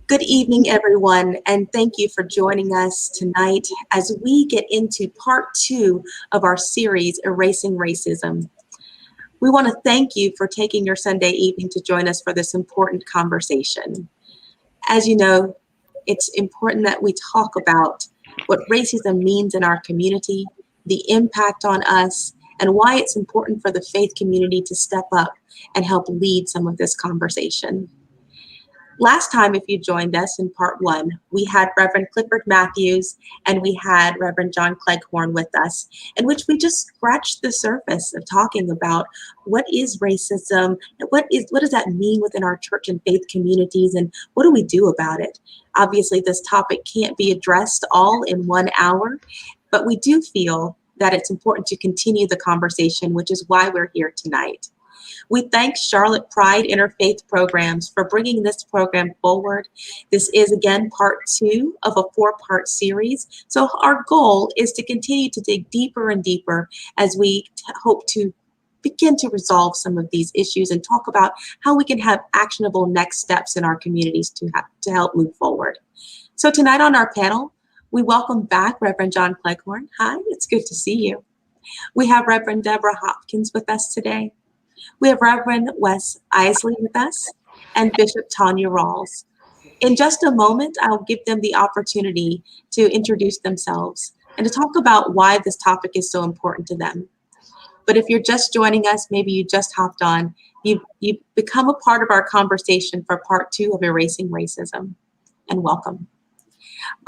Good evening, everyone, and thank you for joining us tonight as we get into part 2 of our series, Erasing Racism. We want to thank you for taking your Sunday evening to join us for this important conversation. As you know, it's important that we talk about what racism means in our community, the impact on us, and why it's important for the faith community to step up and help lead some of this conversation. Last time, if you joined us in part 1, we had Reverend Clifford Matthews and we had Reverend John Cleghorn with us, in which we just scratched the surface of talking about what is racism, what does that mean within our church and faith communities, and what do we do about it? Obviously, this topic can't be addressed all in 1 hour, but we do feel that it's important to continue the conversation, which is why we're here tonight. We thank Charlotte Pride Interfaith Programs for bringing this program forward. This is, again, part 2 of a 4-part series. So our goal is to continue to dig deeper and deeper as we hope to begin to resolve some of these issues and talk about how we can have actionable next steps in our communities to help move forward. So tonight on our panel, we welcome back Reverend John Cleghorn. Hi, it's good to see you. We have Reverend Deborah Hopkins with us today. We have Reverend Wes Isley with us and Bishop Tanya Rawls. In just a moment, I'll give them the opportunity to introduce themselves and to talk about why this topic is so important to them. But if you're just joining us, maybe you just hopped on, you've become a part of our conversation for part 2 of Erasing Racism, and welcome.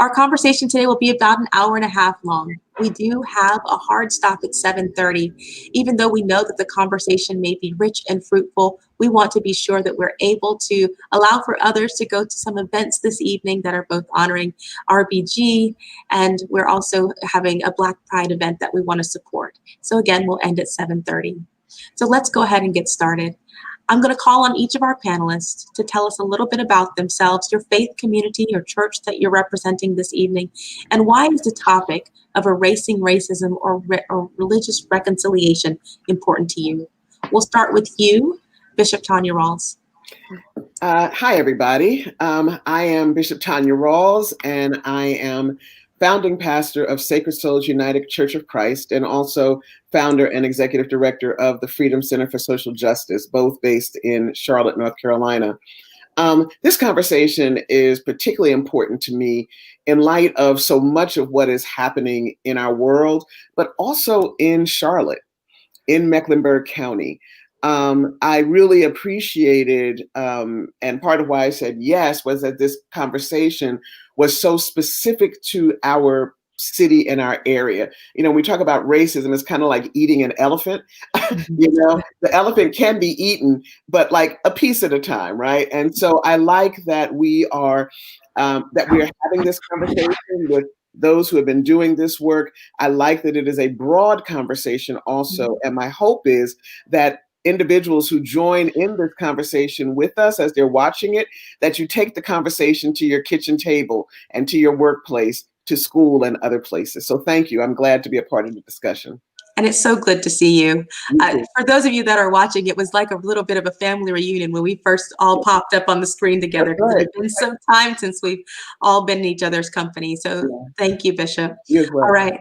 Our conversation today will be about an hour and a half long. We do have a hard stop at 7:30. Even though we know that the conversation may be rich and fruitful, we want to be sure that we're able to allow for others to go to some events this evening that are both honoring RBG, and we're also having a Black Pride event that we want to support. So again, we'll end at 7:30. So let's go ahead and get started. I'm going to call on each of our panelists to tell us a little bit about themselves, your faith community, your church that you're representing this evening, and why is the topic of erasing racism or religious reconciliation important to you. We'll start with you, Bishop Tanya Rawls. Hi, everybody. I am Bishop Tanya Rawls, and I am founding pastor of Sacred Souls United Church of Christ, and also founder and executive director of the Freedom Center for Social Justice, both based in Charlotte, North Carolina. This conversation is particularly important to me in light of so much of what is happening in our world, but also in Charlotte, in Mecklenburg County. I really appreciated, and part of why I said yes was that this conversation was so specific to our city and our area. You know, when we talk about racism, it's kind of like eating an elephant. You know, the elephant can be eaten, but like a piece at a time, right? And so I like that we are having this conversation with those who have been doing this work. I like that it is a broad conversation also. And my hope is that individuals who join in this conversation with us as they're watching it, that you take the conversation to your kitchen table and to your workplace, to school and other places. So thank you. I'm glad to be a part of the discussion. And it's so good to see you. For those of you that are watching, it was like a little bit of a family reunion when we first all popped up on the screen together. Because it's been some time since we've all been in each other's company. So thank you, Bishop. All right.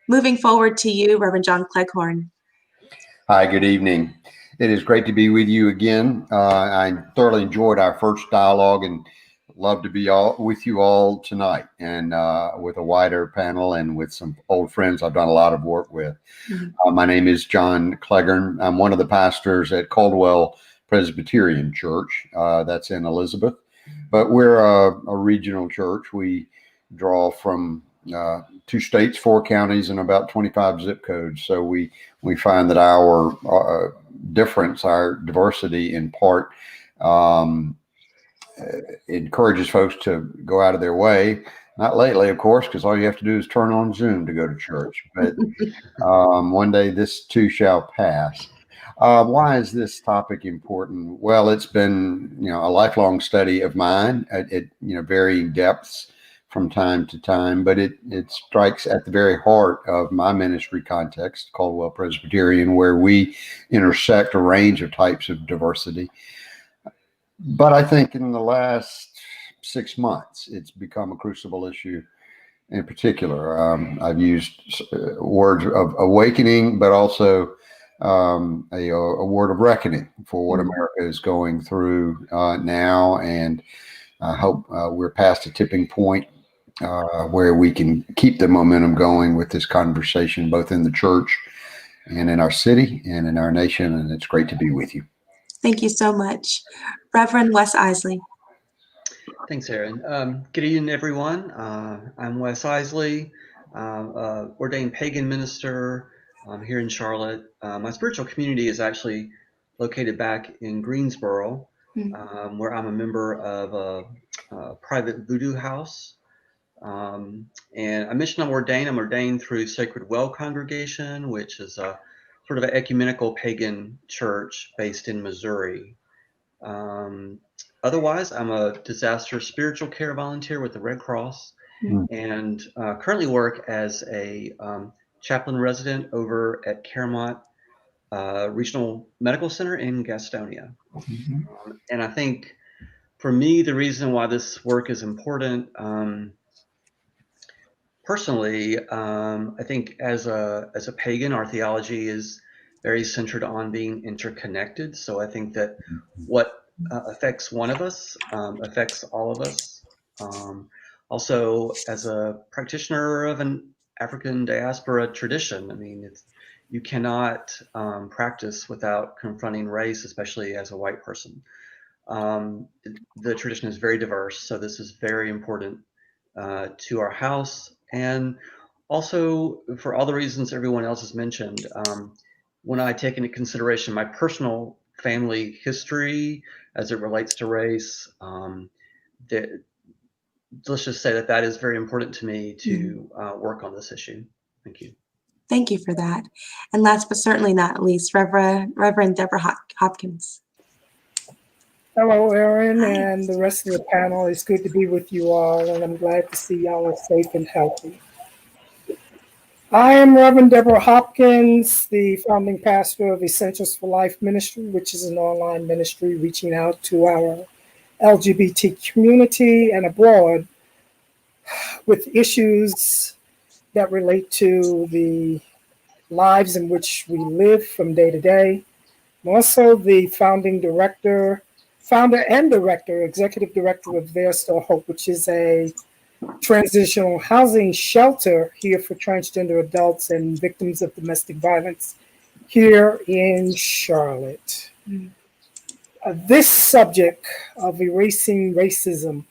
Moving forward to you, Reverend John Cleghorn. Hi, good evening. It is great to be with you again. I thoroughly enjoyed our first dialogue and love to be with you all tonight, and with a wider panel and with some old friends I've done a lot of work with. My name is John Cleghorn. I'm one of the pastors at Caldwell Presbyterian Church. That's in Elizabeth, but we're a regional church. We draw from 2 states, 4 counties, and about 25 zip codes. So we find that our difference, our diversity in part, encourages folks to go out of their way. Not lately, of course, because all you have to do is turn on Zoom to go to church. But one day this too shall pass. Why is this topic important? Well, it's been, a lifelong study of mine at varying depths from time to time, but it strikes at the very heart of my ministry context, Caldwell Presbyterian, where we intersect a range of types of diversity. But I think in the last 6 months. It's become a crucible issue in particular. I've used words of awakening, but also a word of reckoning for what America is going through now. And I hope we're past a tipping point where we can keep the momentum going with this conversation, both in the church and in our city and in our nation. And it's great to be with you. Thank you so much. Reverend Wes Isley. Thanks, Erin. Good evening, everyone. I'm Wes Isley, ordained pagan minister here in Charlotte. My spiritual community is actually located back in Greensboro, where I'm a member of a private voodoo house. And I mentioned I'm ordained through Sacred Well Congregation, which is a sort of an ecumenical pagan church based in Missouri. Otherwise, I'm a disaster spiritual care volunteer with the Red Cross, and currently work as a chaplain resident over at Caramont Regional Medical Center in Gastonia. And I think for me, the reason why this work is important, personally, I think as a pagan, our theology is very centered on being interconnected. So I think that what affects one of us affects all of us. Also, as a practitioner of an African diaspora tradition, I mean, you cannot practice without confronting race, especially as a white person. The tradition is very diverse, so this is very important to our house. And also, for all the reasons everyone else has mentioned, when I take into consideration my personal family history as it relates to race, let's just say that is very important to me to work on this issue. Thank you. Thank you for that. And last but certainly not least, Reverend Deborah Hopkins. Hello, Erin, and the rest of the panel. It's good to be with you all, and I'm glad to see y'all are safe and healthy. I am Reverend Deborah Hopkins, the founding pastor of Essentials for Life Ministry, which is an online ministry reaching out to our LGBT community and abroad with issues that relate to the lives in which we live from day to day. I'm also the founder and director, executive director of There Still Hope, which is a transitional housing shelter here for transgender adults and victims of domestic violence here in Charlotte. This subject of erasing racism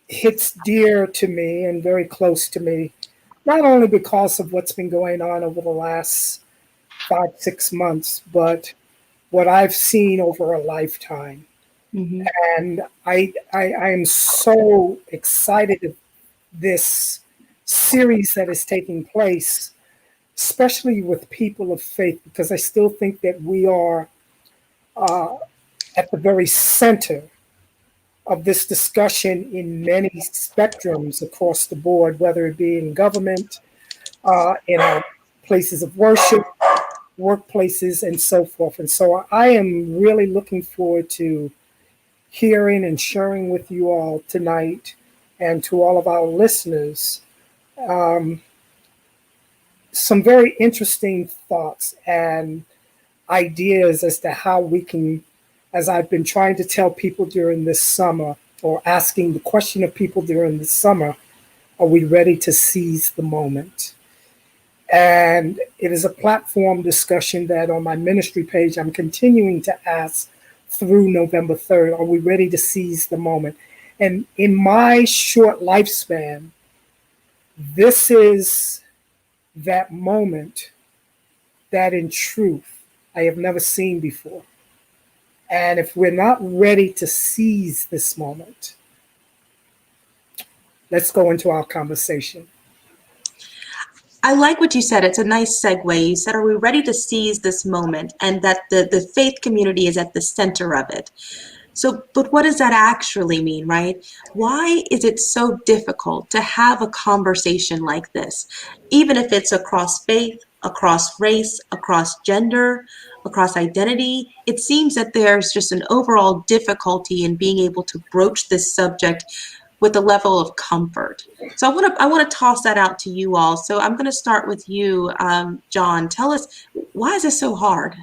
hits dear to me and very close to me, not only because of what's been going on over the last 5-6 months, but what I've seen over a lifetime. And I am so excited of this series that is taking place, especially with people of faith, because I still think that we are at the very center of this discussion in many spectrums across the board, whether it be in government, in our places of worship, workplaces, and so forth. And so I am really looking forward to hearing and sharing with you all tonight, and to all of our listeners, some very interesting thoughts and ideas as to how we can, as I've been trying to tell people during this summer, or asking the question of people during the summer, are we ready to seize the moment? And it is a platform discussion that on my ministry page, I'm continuing to ask through November 3rd, are we ready to seize the moment? And in my short lifespan, this is that moment that in truth I have never seen before. And if we're not ready to seize this moment, let's go into our conversation. I like what you said. It's a nice segue. You said, are we ready to seize this moment? And that the faith community is at the center of it. So, but what does that actually mean, right? Why is it so difficult to have a conversation like this, even if it's across faith, across race, across gender, across identity? It seems that there's just an overall difficulty in being able to broach this subject with a level of comfort. So I want to toss that out to you all. So I'm going to start with you, John. Tell us, why is this so hard?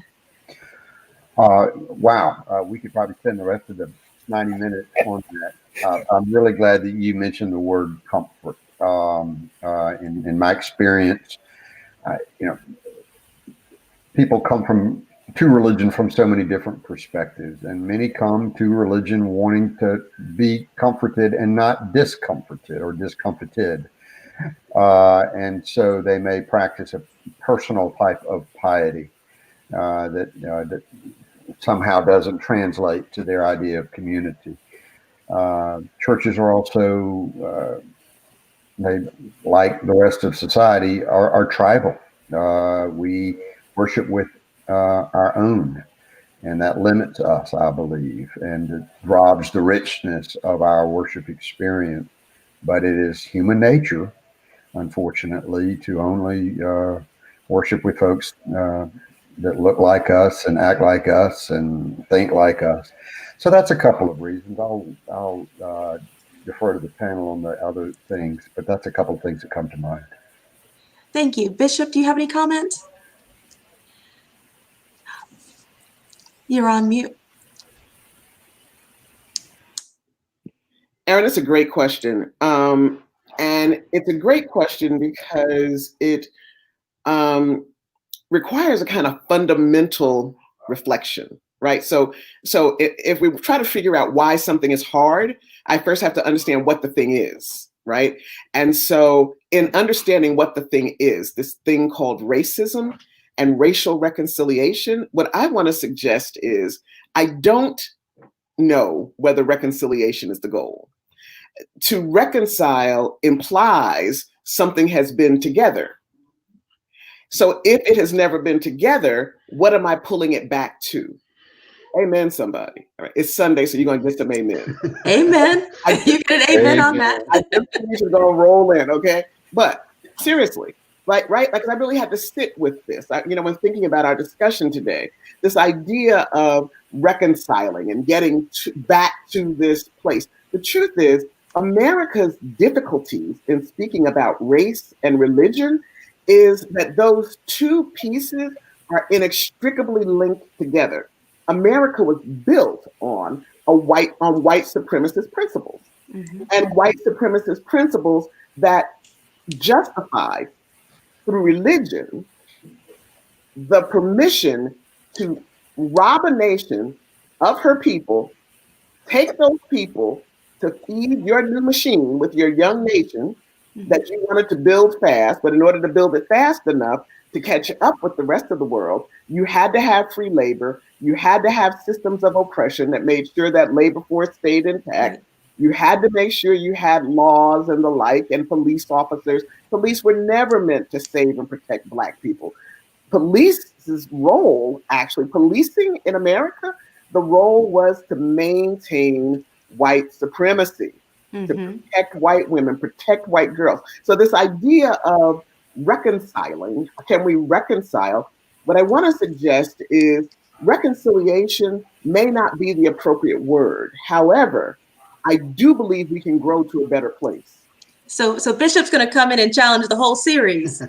Wow, we could probably spend the rest of the 90 minutes on that. I'm really glad that you mentioned the word comfort. In my experience, you know, people come to religion from so many different perspectives, and many come to religion wanting to be comforted and not discomforted or discomfited. And so they may practice a personal type of piety that somehow doesn't translate to their idea of community. Churches are also, they, like the rest of society, are tribal. We worship with our own, and that limits us, I believe, and it robs the richness of our worship experience. But it is human nature, unfortunately, to only worship with folks that look like us and act like us and think like us. So that's a couple of reasons. I'll defer to the panel on the other things, but that's a couple of things that come to mind. Thank you. Bishop, do you have any comments? You're on mute. Aaron, it's a great question. And it's a great question because it requires a kind of fundamental reflection, right? So if we try to figure out why something is hard, I first have to understand what the thing is, right? And so in understanding what the thing is, this thing called racism and racial reconciliation, what I want to suggest is I don't know whether reconciliation is the goal. To reconcile implies something has been together. So if it has never been together, what am I pulling it back to? Amen, somebody. All right. It's Sunday, so you're going to get some amen. Amen. You get an amen on that. I think you're going to roll in, okay? But seriously, right? Like, I really had to sit with this. When thinking about our discussion today, this idea of reconciling and getting back to this place. The truth is, America's difficulties in speaking about race and religion is that those two pieces are inextricably linked together. America was built on white supremacist principles, and white supremacist principles that justify through religion the permission to rob a nation of her people, take those people to feed your new machine with your young nation that you wanted to build fast, but in order to build it fast enough to catch up with the rest of the world, you had to have free labor. You had to have systems of oppression that made sure that labor force stayed intact. You had to make sure you had laws and the like, and police officers. Police were never meant to save and protect Black people. Police's role, actually, policing in America, the role was to maintain white supremacy, to protect white women, protect white girls. So this idea of reconciling, can we reconcile? What I want to suggest is reconciliation may not be the appropriate word. However, I do believe we can grow to a better place. So Bishop's going to come in and challenge the whole series.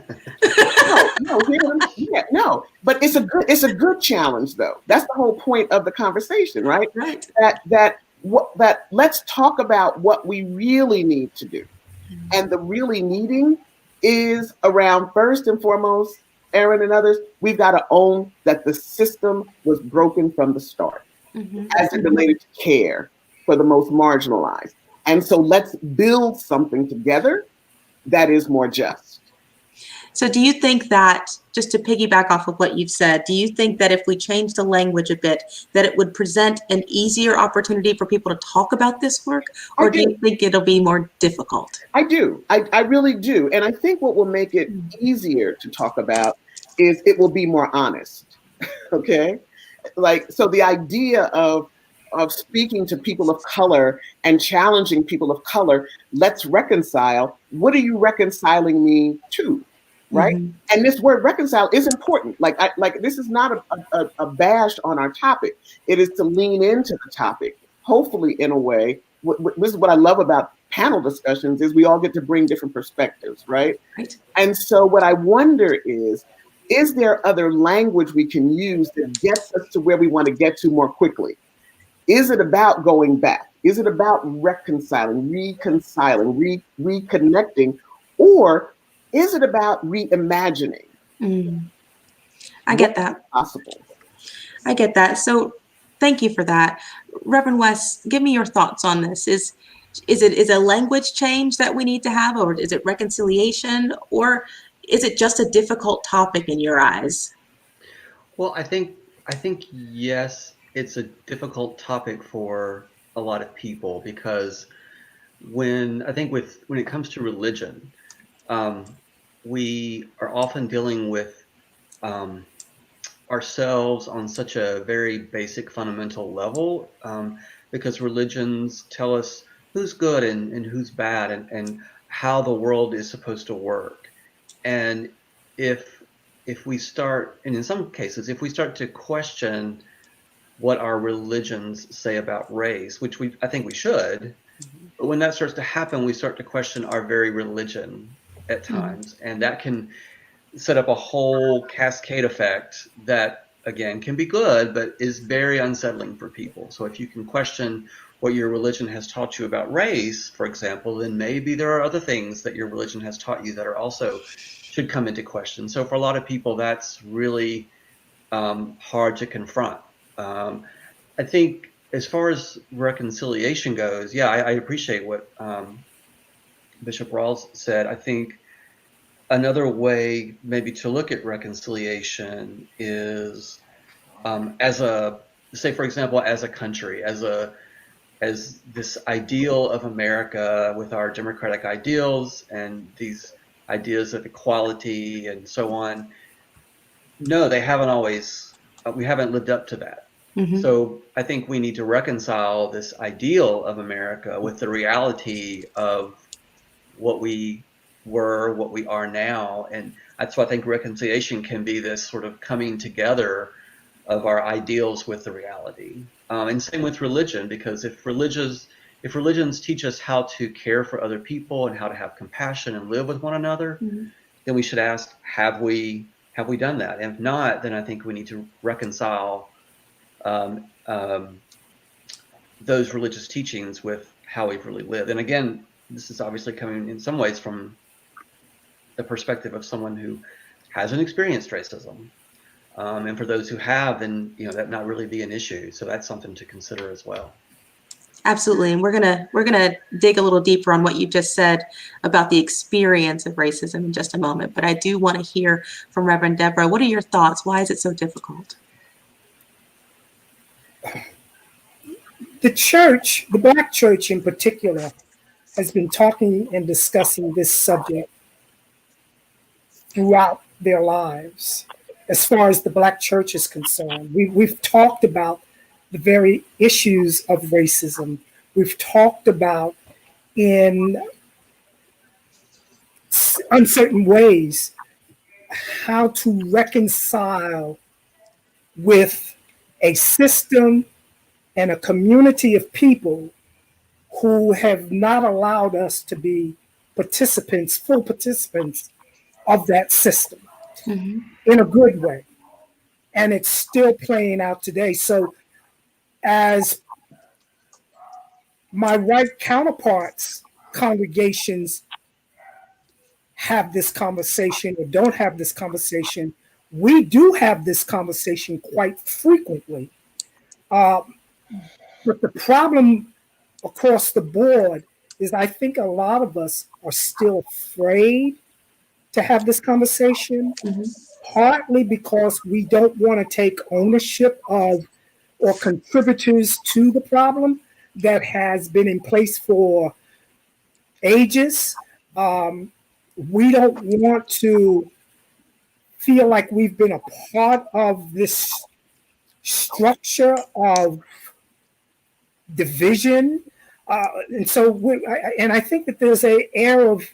No, but it's a good challenge though. That's the whole point of the conversation, right? Right. That let's talk about what we really need to do. And the really needing is around, first and foremost, Aaron and others, we've got to own that the system was broken from the start as it related to care for the most marginalized. And so let's build something together that is more just. So do you think that, just to piggyback off of what you've said, do you think that if we change the language a bit, that it would present an easier opportunity for people to talk about this work? Or do you think it'll be more difficult? I do. I really do. And I think what will make it easier to talk about is it will be more honest. Okay? So the idea of of speaking to people of color and challenging people of color, let's reconcile. What are you reconciling me to? Right? Mhm. And this word reconcile is important. Like this is not a bash on our topic. It is to lean into the topic, hopefully in a way. This is what I love about panel discussions is we all get to bring different perspectives, right? Right. And so what I wonder is there other language we can use that gets us to where we want to get to more quickly? Is it about going back? Is it about reconciling, reconnecting, or is it about reimagining? I get that. Possible. I get that. So thank you for that. Reverend West, give me your thoughts on this. Is a language change that we need to have, or is it reconciliation, or is it just a difficult topic in your eyes? Well, I think yes, it's a difficult topic for a lot of people because when it comes to religion, we are often dealing with ourselves on such a very basic fundamental level because religions tell us who's good and who's bad and how the world is supposed to work. And if we start, and in some cases, if we start to question what our religions say about race, which I think we should, but when that starts to happen, we start to question our very religion at times, and that can set up a whole cascade effect that again can be good but is very unsettling for people. So if you can question what your religion has taught you about race, for example, then maybe there are other things that your religion has taught you that are also should come into question. So for a lot of people, that's really hard to confront. I think as far as reconciliation goes, yeah, I appreciate what Bishop Rawls said. I think another way maybe to look at reconciliation is say, for example, as a country, as this ideal of America with our democratic ideals and these ideas of equality and so on. No, they haven't always, we haven't lived up to that. So I think we need to reconcile this ideal of America with the reality of what we were, what we are now. And that's why I think reconciliation can be this sort of coming together of our ideals with the reality. And same with religion, because if religions teach us how to care for other people and how to have compassion and live with one another, then we should ask, have we done that? And if not, then I think we need to reconcile those religious teachings with how we've really lived. And again, this is obviously coming in some ways from the perspective of someone who hasn't experienced racism. And for those who have, then that not really be an issue. So that's something to consider as well. Absolutely. And we're gonna dig a little deeper on what you just said about the experience of racism in just a moment. But I do want to hear from Reverend Deborah. What are your thoughts? Why is it so difficult? The church, the Black church in particular, has been talking and discussing this subject throughout their lives. As far as the Black church is concerned, we've talked about the very issues of racism. We've talked about in uncertain ways how to reconcile with a system and a community of people who have not allowed us to be full participants of that system in a good way. And it's still playing out today. So as my white counterparts, congregations have this conversation or don't have this conversation, we do have this conversation quite frequently. But the problem across the board is I think a lot of us are still afraid to have this conversation, partly because we don't want to take ownership of or contributors to the problem that has been in place for ages. We don't want to feel like we've been a part of this structure of division. And so, I think that there's an air of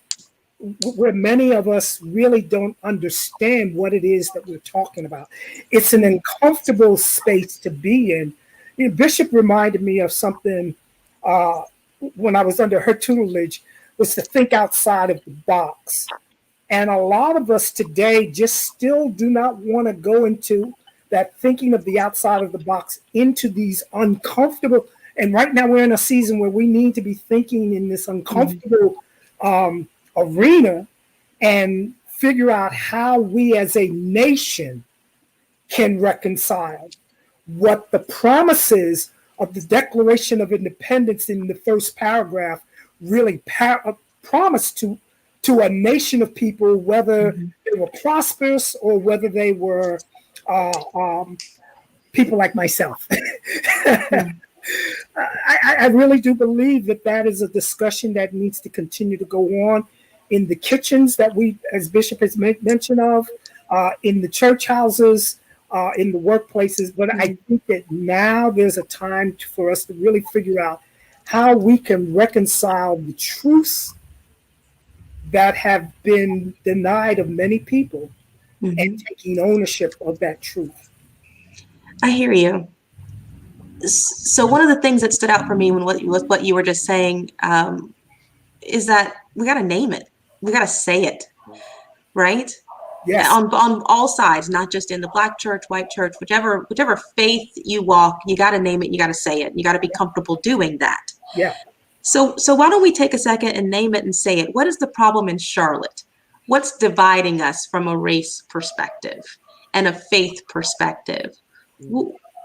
where many of us really don't understand what it is that we're talking about. It's an uncomfortable space to be in. You know, Bishop reminded me of something when I was under her tutelage, was to think outside of the box. And a lot of us today just still do not want to go into that thinking of the outside of the box into these uncomfortable. And right now we're in a season where we need to be thinking in this uncomfortable arena and figure out how we as a nation can reconcile what the promises of the Declaration of Independence in the first paragraph really promised to a nation of people, whether they were prosperous or whether they were people like myself. I really do believe that is a discussion that needs to continue to go on in the kitchens that we, as Bishop has mentioned of, in the church houses, in the workplaces. But I think that now there's a time for us to really figure out how we can reconcile the truths that have been denied of many people and taking ownership of that truth. I hear you. So one of the things that stood out for me when what you were just saying is that we got to name it. We got to say it, right? Yes. On all sides, not just in the Black church, white church, whichever faith you walk, you got to name it. You got to say it. You got to be comfortable doing that. Yeah. So why don't we take a second and name it and say it? What is the problem in Charlotte? What's dividing us from a race perspective and a faith perspective?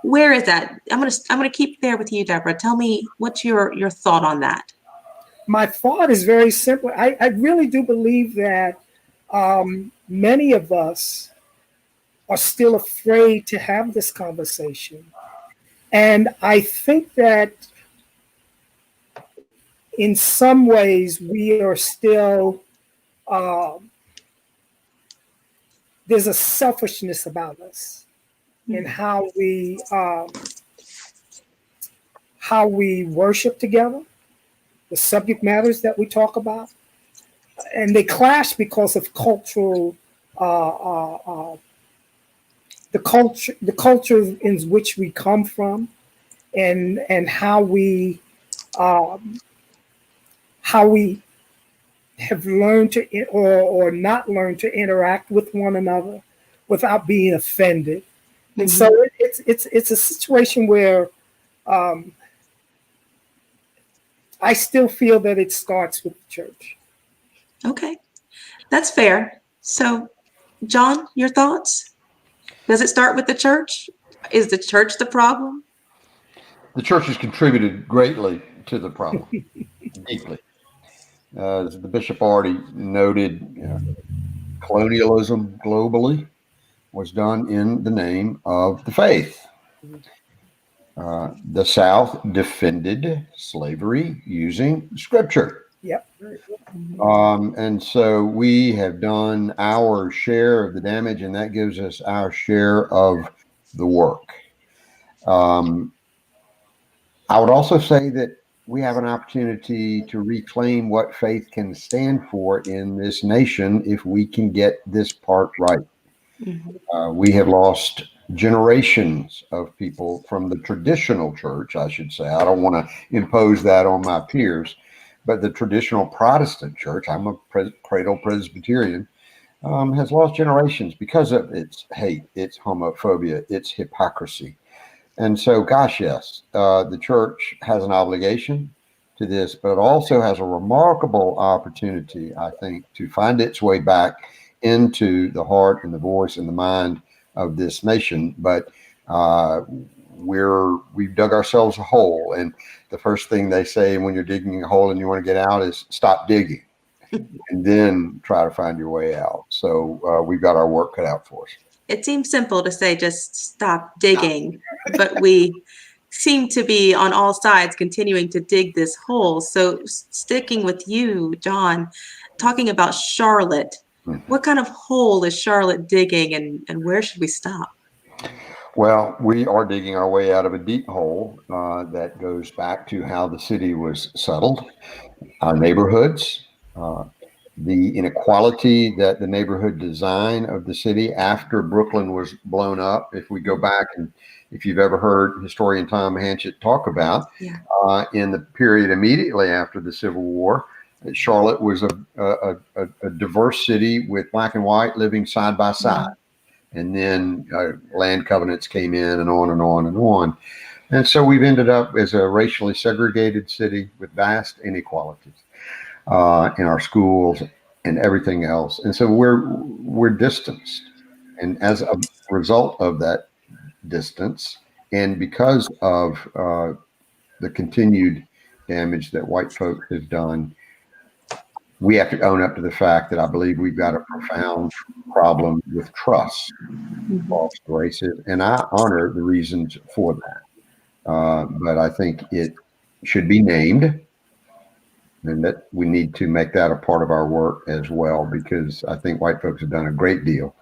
Where is that? I'm gonna keep there with you, Deborah. Tell me, what's your thought on that? My thought is very simple. I really do believe that many of us are still afraid to have this conversation. And I think that in some ways we are still, there's a selfishness about us in how we worship together, the subject matters that we talk about, and they clash because of cultural, the culture in which we come from, and how we have learned to or not learned to interact with one another without being offended. And so it's a situation where I still feel that it starts with the church. Okay, that's fair. So, John, your thoughts? Does it start with the church? Is the church the problem? The church has contributed greatly to the problem, deeply. As the bishop already noted, colonialism globally was done in the name of the faith. The South defended slavery using scripture. Yep. And so we have done our share of the damage, and that gives us our share of the work. I would also say that we have an opportunity to reclaim what faith can stand for in this nation if we can get this part right. We have lost generations of people from the traditional church, I should say. I don't want to impose that on my peers, but the traditional Protestant church, I'm a cradle Presbyterian, has lost generations because of its hate, its homophobia, its hypocrisy. And so, gosh, yes, the church has an obligation to this, but it also has a remarkable opportunity, I think, to find its way back into the heart and the voice and the mind of this nation. But we've dug ourselves a hole, and the first thing they say when you're digging a hole and you want to get out is stop digging and then try to find your way out. So we've got our work cut out for us. It seems simple to say just stop digging, but we seem to be on all sides continuing to dig this hole. So sticking with you, John, talking about Charlotte, what kind of hole is Charlotte digging, and where should we stop? Well, we are digging our way out of a deep hole that goes back to how the city was settled, our neighborhoods, uh, the inequality that the neighborhood design of the city after Brooklyn was blown up. If we go back and if you've ever heard historian Tom Hanchett talk about, Yeah. In the period immediately after the Civil War, Charlotte was a diverse city with black and white living side by side. And then land covenants came in and on and on and on. And so we've ended up as a racially segregated city with vast inequalities in our schools and everything else. And so we're distanced. And as a result of that distance, and because of the continued damage that white folks have done, we have to own up to the fact that I believe we've got a profound problem with trust amongst races, and I honor the reasons for that. But I think it should be named, and that we need to make that a part of our work as well, because I think white folks have done a great deal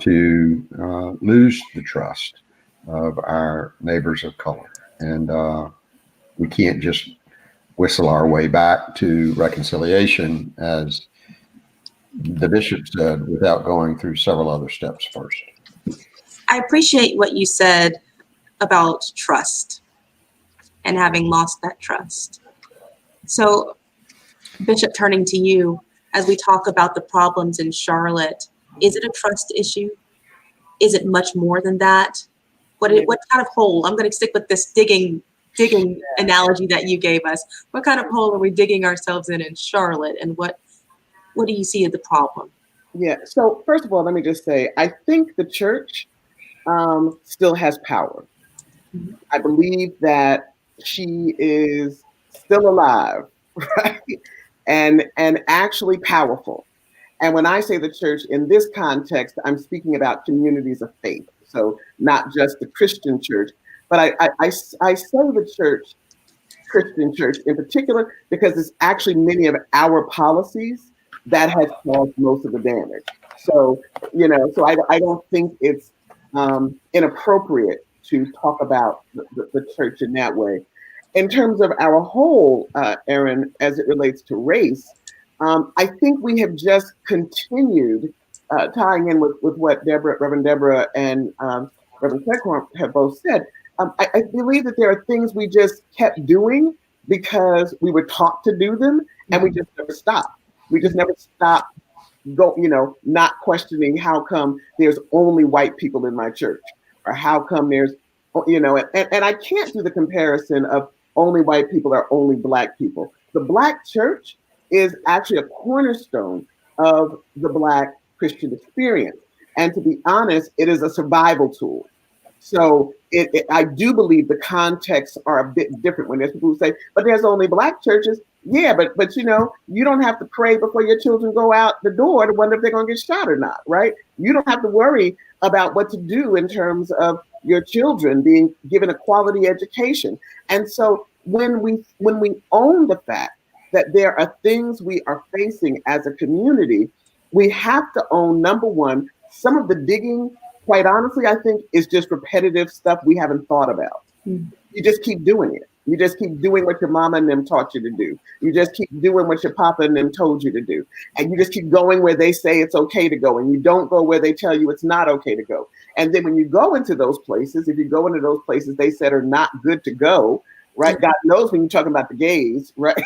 to lose the trust of our neighbors of color. And we can't just whistle our way back to reconciliation, as the bishop said, without going through several other steps first. I appreciate what you said about trust and having lost that trust. So, Bishop, turning to you, as we talk about the problems in Charlotte, is it a trust issue? Is it much more than that? What kind of hole? I'm going to stick with this digging analogy that you gave us. What kind of hole are we digging ourselves in Charlotte, and what do you see as the problem? Yeah. So first of all, let me just say, I think the church still has power. I believe that she is still alive, right? And actually powerful. And when I say the church in this context, I'm speaking about communities of faith. So not just the Christian church, but I say the church, Christian church in particular, because it's actually many of our policies that has caused most of the damage. So, so I don't think it's inappropriate to talk about the church in that way. In terms of our whole, Aaron, as it relates to race, I think we have just continued tying in with what Reverend Deborah and Reverend Cleghorn have both said. I believe that there are things we just kept doing because we were taught to do them, and we just never stopped. We just never stopped not questioning how come there's only white people in my church, or how come there's, and I can't do the comparison of only white people or only black people. The black church is actually a cornerstone of the black Christian experience. And to be honest, it is a survival tool. So I do believe the contexts are a bit different when there's people who say, but there's only black churches. Yeah, but you don't have to pray before your children go out the door to wonder if they're going to get shot or not, right? You don't have to worry about what to do in terms of your children being given a quality education. And so when we own the fact that there are things we are facing as a community, we have to own, number one, some of the digging, quite honestly, I think is just repetitive stuff we haven't thought about. You just keep doing it. You just keep doing what your mama and them taught you to do. You just keep doing what your papa and them told you to do. And you just keep going where they say it's okay to go. And you don't go where they tell you it's not okay to go. And then when you go into those places, if you go into those places they said are not good to go, right? God knows when you're talking about the gays, right?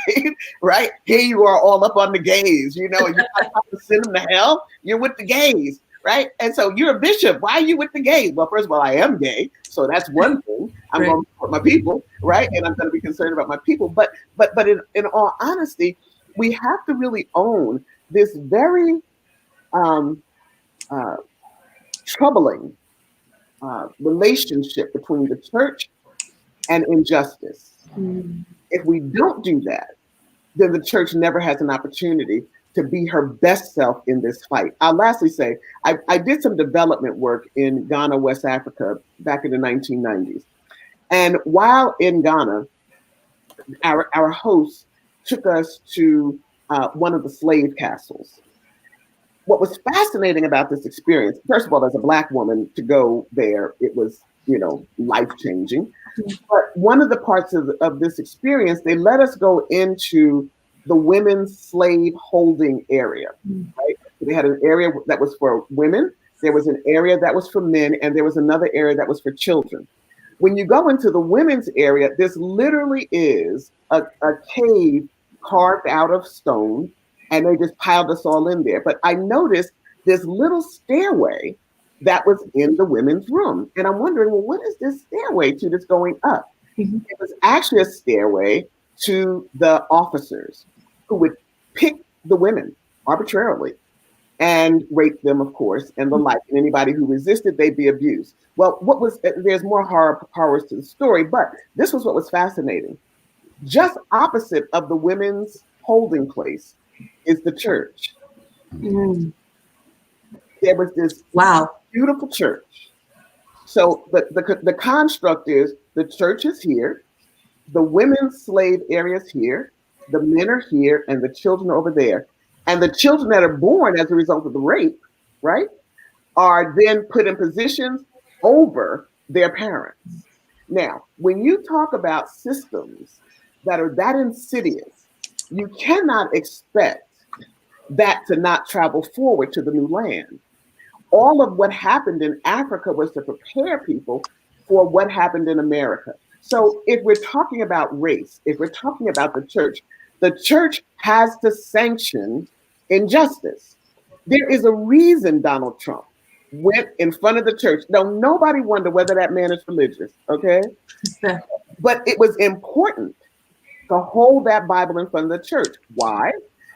Right? Here you are all up on the gays, and you're not trying to send them to hell. You're with the gays, right? And so you're a bishop. Why are you with the gays? Well, first of all, I am gay. So that's one thing. I'm going to support my people, right? And I'm going to be concerned about my people. But in all honesty, we have to really own this very troubling relationship between the church and injustice. If we don't do that, then the church never has an opportunity to be her best self in this fight. I'll lastly say, I did some development work in Ghana, West Africa, back in the 1990s. And while in Ghana, our host took us to one of the slave castles. What was fascinating about this experience, first of all, as a Black woman to go there, it was life-changing. But one of the parts of this experience, they let us go into the women's slave holding area, right? They had an area that was for women, there was an area that was for men, and there was another area that was for children. When you go into the women's area, this literally is a cave carved out of stone, and they just piled us all in there. But I noticed this little stairway that was in the women's room. And I'm wondering, well, what is this stairway to that's going up? Mm-hmm. It was actually a stairway to the officers who would pick the women arbitrarily and rape them, of course, and the like. And anybody who resisted, they'd be abused. Well, there's more horrors to the story, but this was what was fascinating. Just opposite of the women's holding place is the church. Mm. There was this beautiful church. So the construct is the church is here, the women's slave area is here, the men are here, and the children are over there. And the children that are born as a result of the rape, right, are then put in positions over their parents. Now, when you talk about systems that are that insidious, you cannot expect that to not travel forward to the new land. All of what happened in Africa was to prepare people for what happened in America. So if we're talking about race, if we're talking about the church has to sanction injustice. There is a reason Donald Trump went in front of the church. Now, nobody wonder whether that man is religious, okay? But it was important to hold that Bible in front of the church. Why?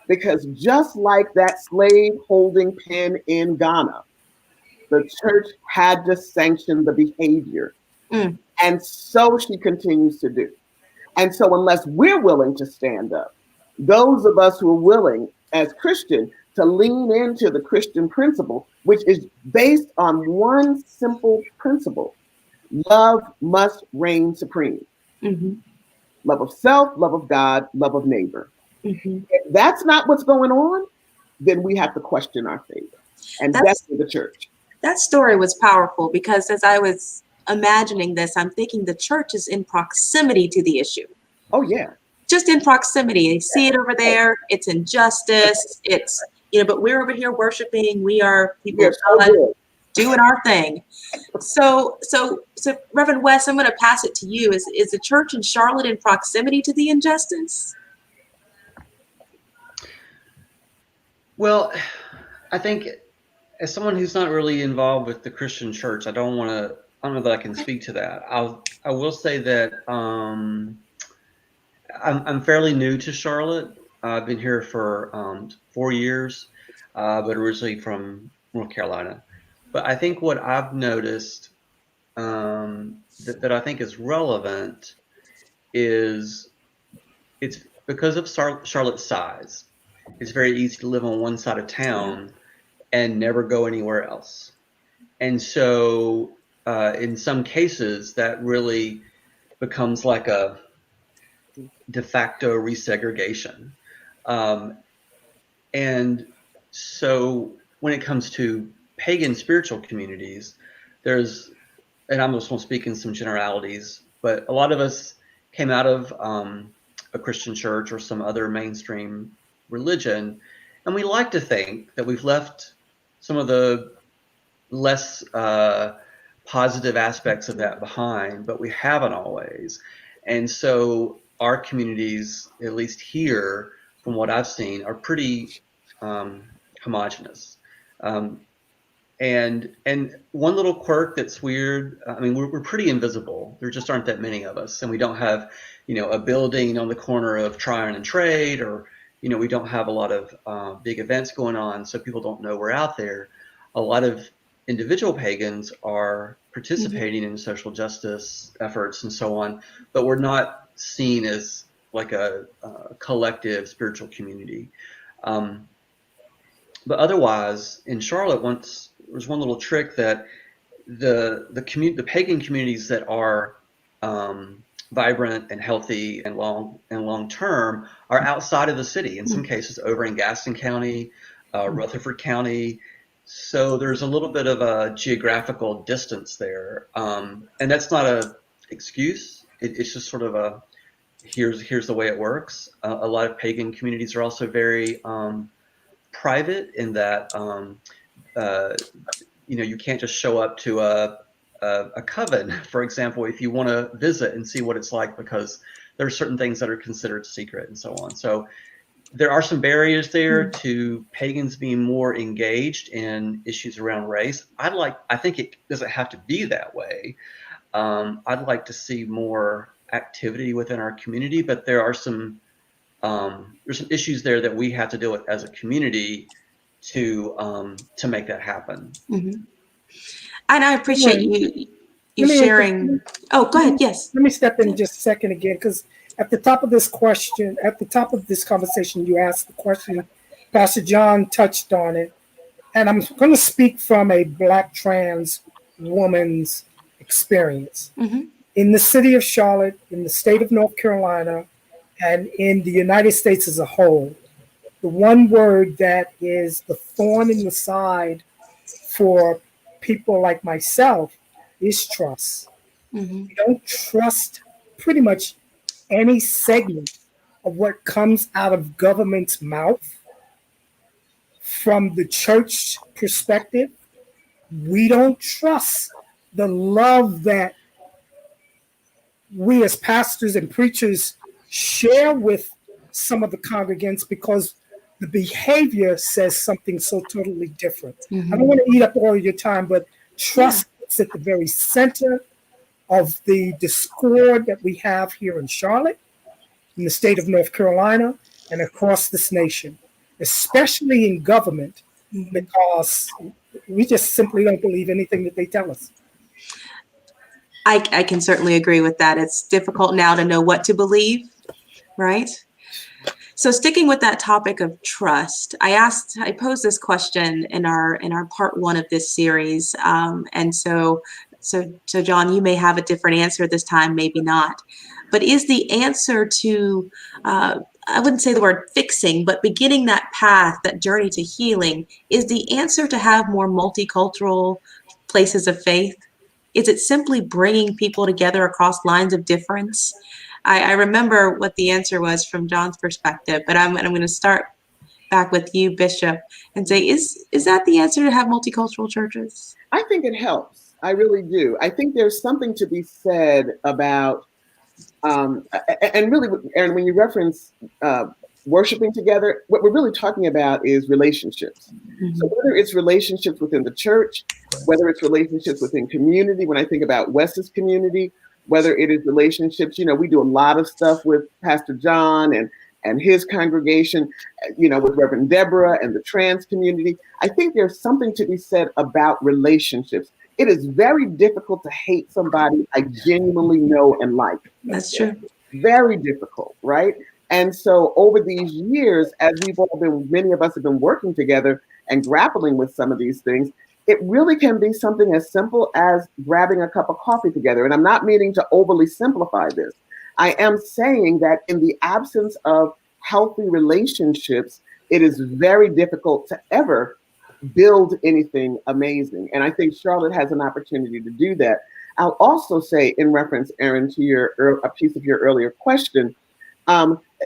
Because just like that slave holding pen in Ghana, the church had to sanction the behavior. Mm. And so she continues to do. And so unless we're willing to stand up, those of us who are willing as Christian to lean into the Christian principle, which is based on one simple principle: love must reign supreme. Mm-hmm. Love of self, love of God, love of neighbor. Mm-hmm. If that's not what's going on, then we have to question our faith. And that's the church. That story was powerful because as I was imagining this, I'm thinking the church is in proximity to the issue. Oh, yeah. Just in proximity. They see it over there. It's injustice. It's, but we're over here worshiping. We are people of God doing our thing. So Reverend West, I'm going to pass it to you. Is the church in Charlotte in proximity to the injustice? Well, I think as someone who's not really involved with the Christian church, I don't know that I can speak to that. I will say that I'm fairly new to Charlotte. I've been here for 4 years, but originally from North Carolina. But I think what I've noticed that I think is relevant is it's because of Charlotte's size. It's very easy to live on one side of town and never go anywhere else. And so in some cases, that really becomes like a de facto resegregation. And so when it comes to pagan spiritual communities, and I'm just going to speak in some generalities, but a lot of us came out of a Christian church or some other mainstream religion, and we like to think that we've left some of the less positive aspects of that behind, but we haven't always. And so our communities, at least here, from what I've seen, are pretty homogenous. And one little quirk that's weird, I mean, we're pretty invisible. There just aren't that many of us, and we don't have, a building on the corner of Tryon and Trade, or, we don't have a lot of big events going on, so people don't know we're out there. A lot of individual pagans are participating in social justice efforts and so on, but we're not seen as like a collective spiritual community. But otherwise, in Charlotte, there's one little trick that the pagan communities that are vibrant and healthy and long term are outside of the city. In some cases, over in Gaston County, Rutherford County, So there's a little bit of a geographical distance there, and that's not a excuse. It's just sort of a here's the way it works. A lot of pagan communities are also very private in that you can't just show up to a coven, for example, if you want to visit and see what it's like, because there are certain things that are considered secret and so on. So there are some barriers there to pagans being more engaged in issues around race. I think it doesn't have to be that way. I'd like to see more activity within our community, but there are some there's some issues there that we have to deal with as a community to make that happen. Mm-hmm. And I appreciate you sharing. Oh, go ahead. Yes. Let me step in just a second again, because at the top of this conversation, you asked the question. Pastor John touched on it, and I'm going to speak from a Black trans woman's experience. Mm-hmm. In the city of Charlotte, in the state of North Carolina, and in the United States as a whole, the one word that is the thorn in the side for people like myself is trust. Mm-hmm. We don't trust pretty much any segment of what comes out of government's mouth. From the church perspective, we don't trust the love that we as pastors and preachers share with some of the congregants, because the behavior says something so totally different. Mm-hmm. I don't want to eat up all of your time, but trust is at the very center of the discord that we have here in Charlotte, in the state of North Carolina, and across this nation, especially in government, because we just simply don't believe anything that they tell us. I can certainly agree with that. It's difficult now to know what to believe, right? So sticking with that topic of trust, I posed this question in our part one of this series, and so John, you may have a different answer this time, maybe not. But is the answer to I wouldn't say the word fixing, but beginning that path, that journey to healing, is the answer to have more multicultural places of faith? Is it simply bringing people together across lines of difference? I remember what the answer was from John's perspective, but I'm going to start back with you, Bishop, and say, is that the answer to have multicultural churches? I think it helps. I really do. I think there's something to be said about, and really, Aaron, when you reference worshiping together, what we're really talking about is relationships. Mm-hmm. So whether it's relationships within the church, whether it's relationships within community, when I think about Wes's community, whether it is relationships, we do a lot of stuff with Pastor John and his congregation, with Reverend Deborah and the trans community. I think there's something to be said about relationships. It is very difficult to hate somebody I genuinely know and like. That's true. Very difficult, right? And so over these years, as many of us have been working together and grappling with some of these things, it really can be something as simple as grabbing a cup of coffee together. And I'm not meaning to overly simplify this. I am saying that in the absence of healthy relationships, it is very difficult to ever build anything amazing. And I think Charlotte has an opportunity to do that. I'll also say, in reference, Aaron, to a piece of your earlier question,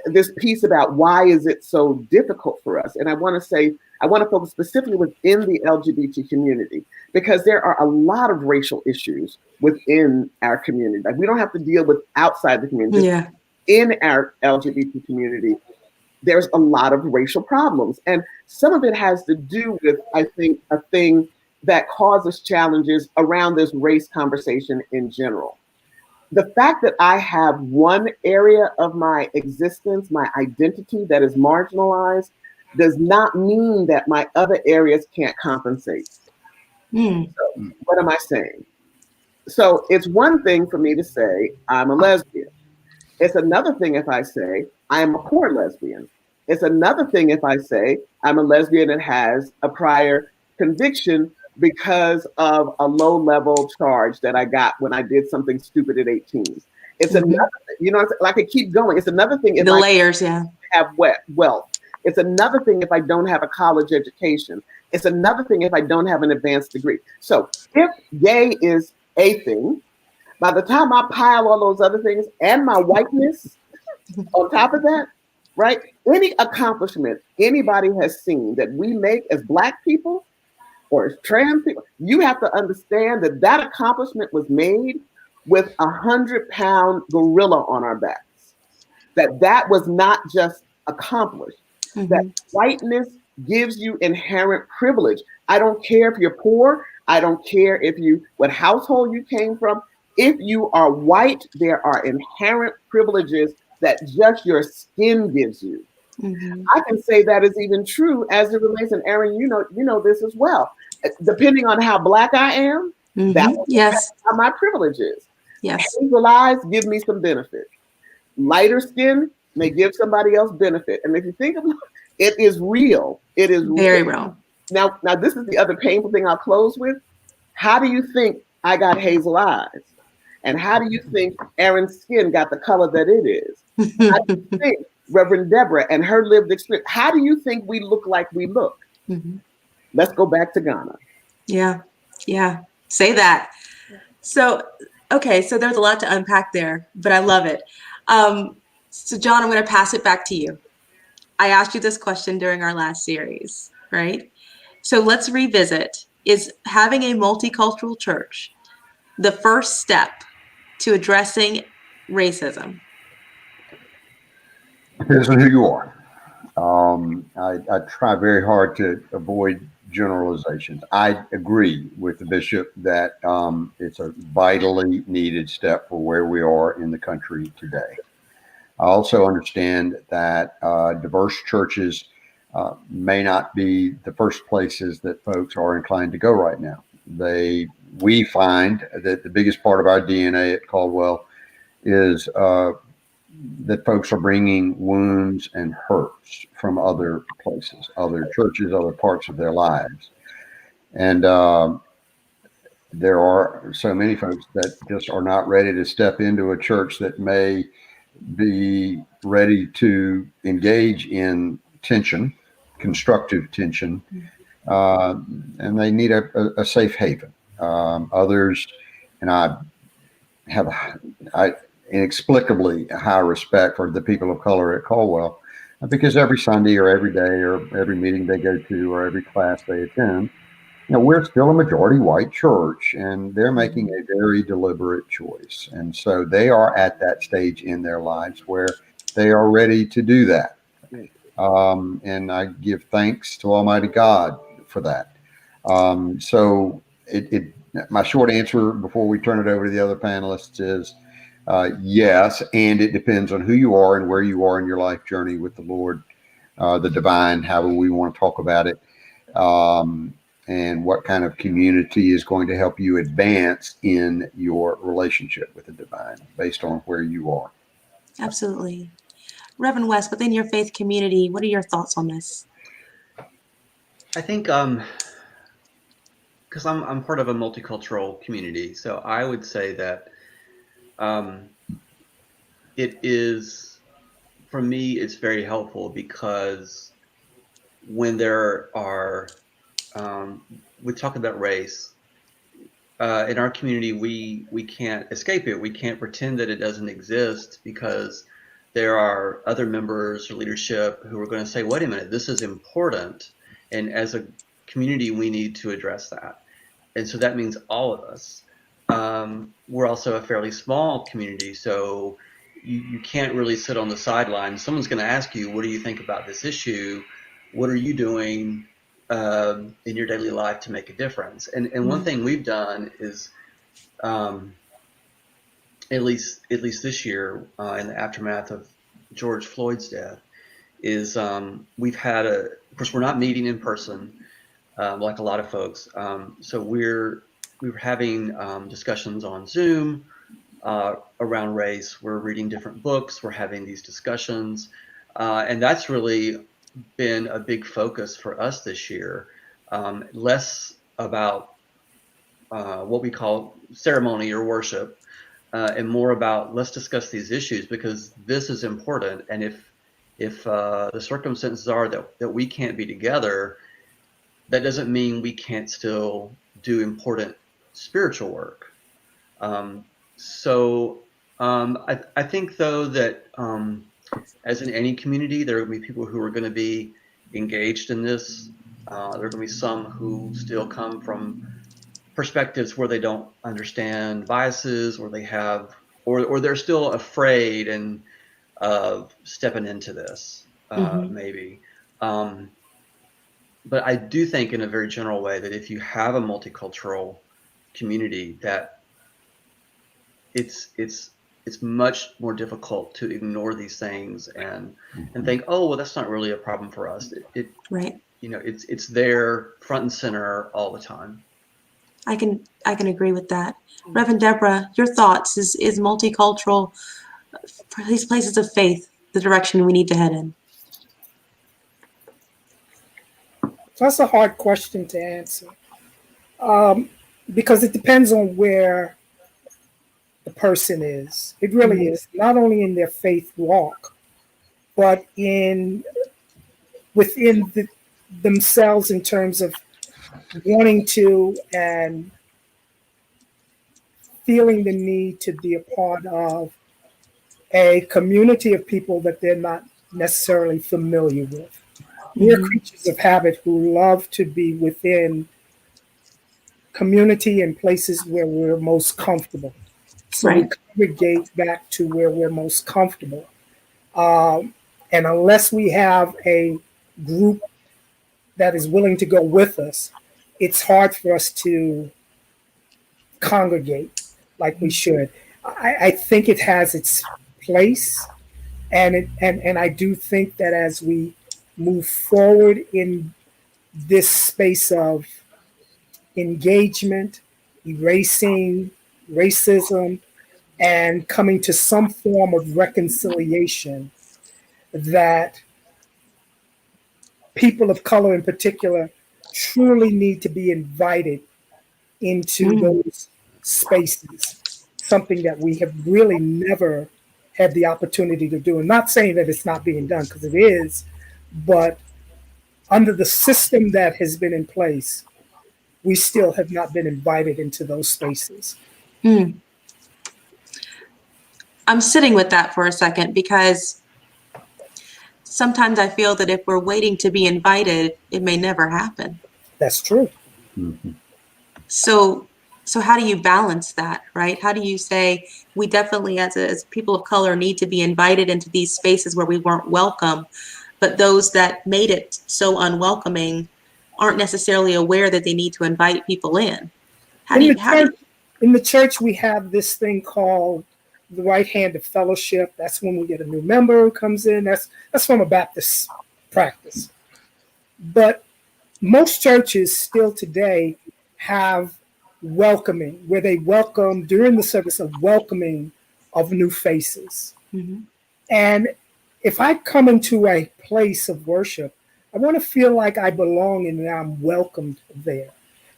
this piece about why is it so difficult for us? And I want to focus specifically within the LGBT community, because there are a lot of racial issues within our community. Like, we don't have to deal with outside the community. Yeah. In our LGBT community, there's a lot of racial problems. And some of it has to do with, I think, a thing that causes challenges around this race conversation in general. The fact that I have one area of my existence, my identity, that is marginalized, does not mean that my other areas can't compensate. So, what am I saying? So it's one thing for me to say I'm a lesbian. It's another thing if I say I'm a poor lesbian. It's another thing if I say I'm a lesbian that has a prior conviction because of a low-level charge that I got when I did something stupid at 18. It's another thing, I could keep going. It's another thing if layers, have wealth. It's another thing if I don't have a college education. It's another thing if I don't have an advanced degree. So if gay is a thing, by the time I pile all those other things and my whiteness on top of that, right? Any accomplishment anybody has seen that we make as Black people or as trans people, you have to understand that that accomplishment was made with 100-pound gorilla on our backs. That was not just accomplished. That whiteness gives you inherent privilege. I don't care if you're poor. I don't care what household you came from. If you are white, there are inherent privileges that just your skin gives you. I can say that is even true as it relates, and Erin, you know this as well. Depending on how Black I am, that's how my privilege is. Yes. Hazel eyes give me some benefit. Lighter skin may give somebody else benefit. And if you think about it, it is real. It is very real. Now, this is the other painful thing I'll close with. How do you think I got hazel eyes? And how do you think Erin's skin got the color that it is? How do you think Reverend Deborah and her lived experience, how do you think we look like we look? Let's go back to Ghana. Yeah. Say that. So, okay, so there's a lot to unpack there, but I love it. So John, I'm going to pass it back to you. I asked you this question during our last series, right? So let's revisit. Is having a multicultural church the first step to addressing racism? Depends on who you are. I try very hard to avoid generalizations. I agree with the bishop that it's a vitally needed step for where we are in the country today. I also understand that diverse churches may not be the first places that folks are inclined to go right now. We find that the biggest part of our DNA at Caldwell is that folks are bringing wounds and hurts from other places, other churches, other parts of their lives. And there are so many folks that just are not ready to step into a church that may be ready to engage in tension, constructive tension, and they need a safe haven. Others, and I inexplicably high respect for the people of color at Caldwell, because every Sunday or every day or every meeting they go to or every class they attend, we're still a majority white church, and they're making a very deliberate choice. And so they are at that stage in their lives where they are ready to do that. And I give thanks to Almighty God for that. So my short answer before we turn it over to the other panelists is yes, and it depends on who you are and where you are in your life journey with the Lord, the divine, however we want to talk about it, and what kind of community is going to help you advance in your relationship with the divine based on where you are. Absolutely. Reverend West, within your faith community, what are your thoughts on this? I think because I'm part of a multicultural community, so I would say that it is, for me, it's very helpful because when there are, we talk about race, in our community, we can't escape it. We can't pretend that it doesn't exist because there are other members or leadership who are going to say, wait a minute, this is important. And as a community, we need to address that. And so that means all of us. We're also a fairly small community, so you can't really sit on the sidelines. Someone's going to ask you, what do you think about this issue? What are you doing in your daily life to make a difference? And one thing we've done is, at least this year, in the aftermath of George Floyd's death, is we've had of course, we're not meeting in person like a lot of folks. So we were having discussions on Zoom around race. We're reading different books. We're having these discussions. And that's really been a big focus for us this year. Less about what we call ceremony or worship, and more about let's discuss these issues because this is important. And if the circumstances are that we can't be together, that doesn't mean we can't still do important spiritual work. I think, though, that as in any community, there are going to be people who are going to be engaged in this. There are going to be some who still come from perspectives where they don't understand biases, or they have, or they're still afraid of stepping into this, maybe. But I do think, in a very general way, that if you have a multicultural community, that it's much more difficult to ignore these things and think, oh, well, that's not really a problem for us. Right. It's there front and center all the time. I can agree with that. Reverend Deborah, your thoughts, is multicultural, for these places of faith, the direction we need to head in? So that's a hard question to answer, because it depends on where the person is. It really is, not only in their faith walk, but within themselves, in terms of wanting to and feeling the need to be a part of a community of people that they're not necessarily familiar with. We're creatures of habit who love to be within community and places where we're most comfortable. So we congregate back to where we're most comfortable. And unless we have a group that is willing to go with us, it's hard for us to congregate like we should. I think it has its place, and I do think that as we move forward in this space of engagement, erasing racism, and coming to some form of reconciliation, that people of color in particular truly need to be invited into those spaces, something that we have really never had the opportunity to do. And not saying that it's not being done, because it is, but under the system that has been in place, we still have not been invited into those spaces. I'm sitting with that for a second, because sometimes I feel that if we're waiting to be invited, it may never happen. That's true. So how do you balance that, right? How do you say we definitely, as people of color, need to be invited into these spaces where we weren't welcome, but those that made it so unwelcoming aren't necessarily aware that they need to invite people in? In the church, we have this thing called the right hand of fellowship. That's when we get a new member who comes in. That's from a Baptist practice. But most churches still today have welcoming, where they welcome during the service, of welcoming of new faces. And if I come into a place of worship, I want to feel like I belong and that I'm welcomed there.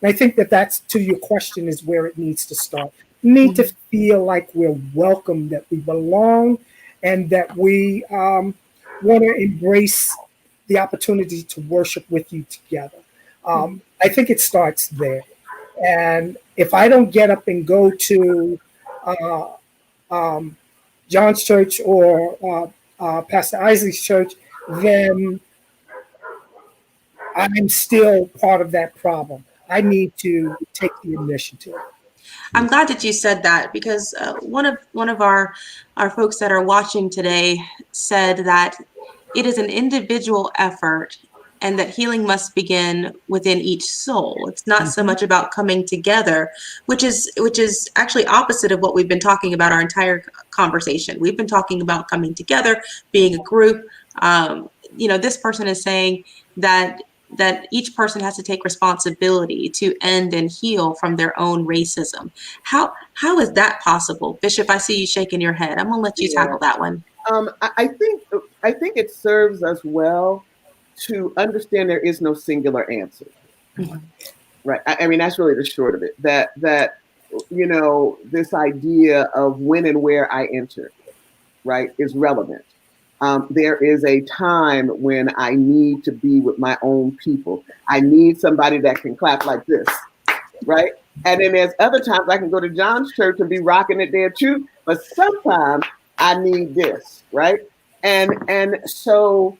And I think that that's, to your question, is where it needs to start. We need to feel like we're welcome, that we belong, and that we want to embrace the opportunity to worship with you together. I think it starts there. And if I don't get up and go to John's church or Pastor Isaac's church, then I'm still part of that problem. I need to take the initiative. I'm glad that you said that, because one of our folks that are watching today said that it is an individual effort, and that healing must begin within each soul. It's not so much about coming together, which is actually opposite of what we've been talking about our entire conversation. We've been talking about coming together, being a group. This person is saying that each person has to take responsibility to end and heal from their own racism. How is that possible? Bishop, I see you shaking your head. I'm gonna let you tackle that one. I think it serves us well to understand there is no singular answer. Right. I mean, that's really the short of it. That this idea of when and where I enter, right, is relevant. There is a time when I need to be with my own people. I need somebody that can clap like this, right? And then there's other times I can go to John's church and be rocking it there too. But sometimes I need this, right? And so,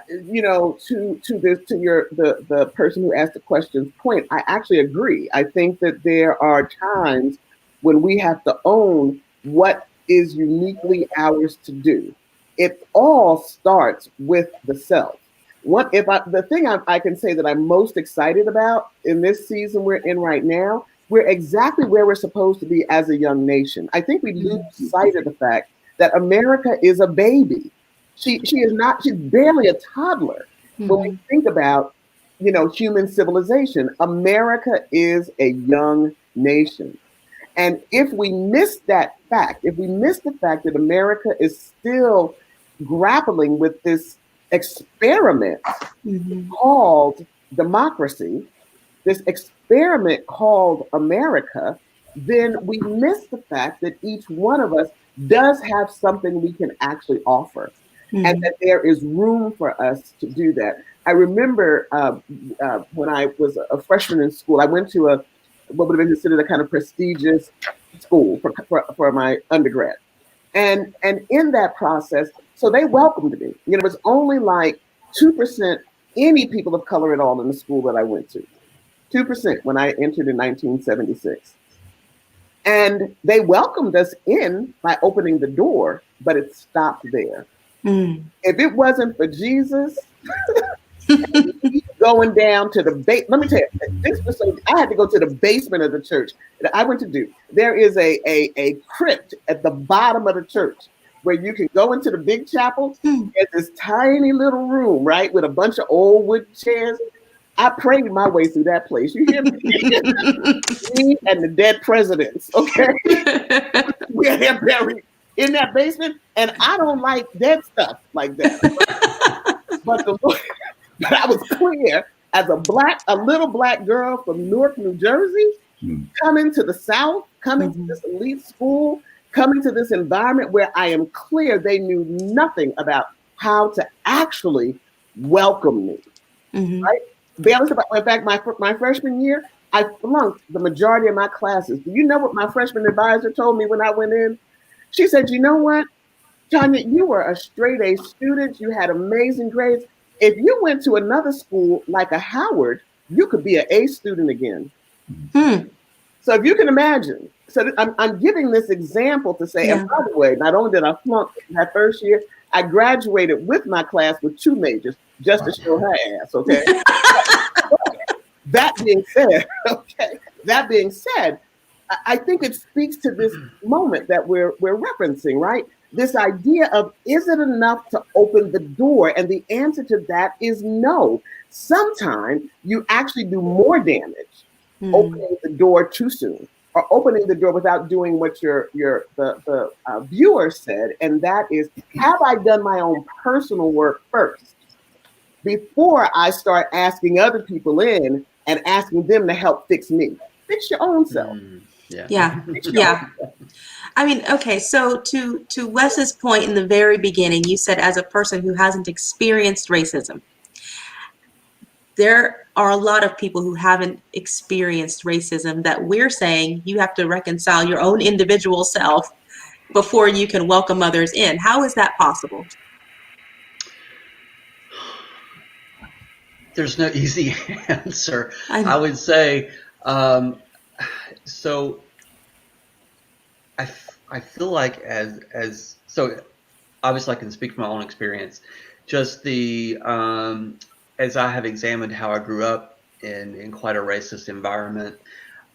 to the person who asked the question's point, I actually agree. I think that there are times when we have to own what is uniquely ours to do. It all starts with the self. The thing I can say that I'm most excited about in this season we're in right now, we're exactly where we're supposed to be as a young nation. I think we lose sight of the fact that America is a baby. She's barely a toddler. When we think about, human civilization, America is a young nation. And if we miss that fact, if we miss the fact that America is still grappling with this experiment called democracy, this experiment called America, then we miss the fact that each one of us does have something we can actually offer, and that there is room for us to do that. I remember when I was a freshman in school, I went to what would have been considered a kind of prestigious school for my undergrad. And in that process, so they welcomed me. It was only like 2% any people of color at all in the school that I went to. 2% when I entered in 1976. And they welcomed us in by opening the door, but it stopped there. If it wasn't for Jesus, going down to the let me tell you, I had to go to the basement of the church that I went to do. There is a crypt at the bottom of the church where you can go into the big chapel. There's this tiny little room, right, with a bunch of old wood chairs. I prayed my way through that place. You hear me? Me and the dead presidents, okay? We're there buried in that basement, and I don't like dead stuff like that. But I was clear as a little black girl from Newark, New Jersey, coming to the South, coming to this elite school, coming to this environment where I am clear they knew nothing about how to actually welcome me, right? In fact, my freshman year, I flunked the majority of my classes. Do you know what my freshman advisor told me when I went in? She said, "You know what, Tanya, you were a straight A student. You had amazing grades. If you went to another school like a Howard, you could be an A student again." So if you can imagine, so I'm giving this example to say, and by the way, not only did I flunk that first year, I graduated with my class with 2 majors just to show her ass, okay? That being said, I think it speaks to this moment that we're referencing, right? This idea of, is it enough to open the door? And the answer to that is no. Sometimes you actually do more damage opening the door too soon, or opening the door without doing what the viewer said, and that is, have I done my own personal work first before I start asking other people in and asking them to help fix me? Fix your own self. Yeah. I mean, okay, so to Wes's point in the very beginning, you said, as a person who hasn't experienced racism, there are a lot of people who haven't experienced racism that we're saying you have to reconcile your own individual self before you can welcome others in. How is that possible? There's no easy answer. I would say, so I feel like as so obviously I can speak from my own experience, just the as I have examined how I grew up in quite a racist environment,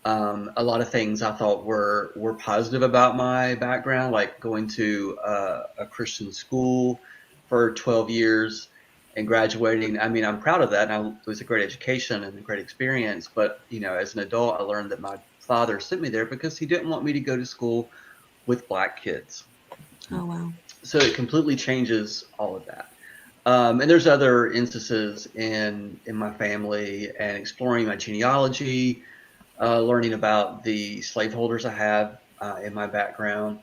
a lot of things I thought were positive about my background, like going to a Christian school for 12 years and graduating. I mean, I'm proud of that. And it was a great education and a great experience. But, as an adult, I learned that my father sent me there because he didn't want me to go to school with black kids. Oh, wow. So it completely changes all of that. And there's other instances in my family, and exploring my genealogy, learning about the slaveholders I have in my background.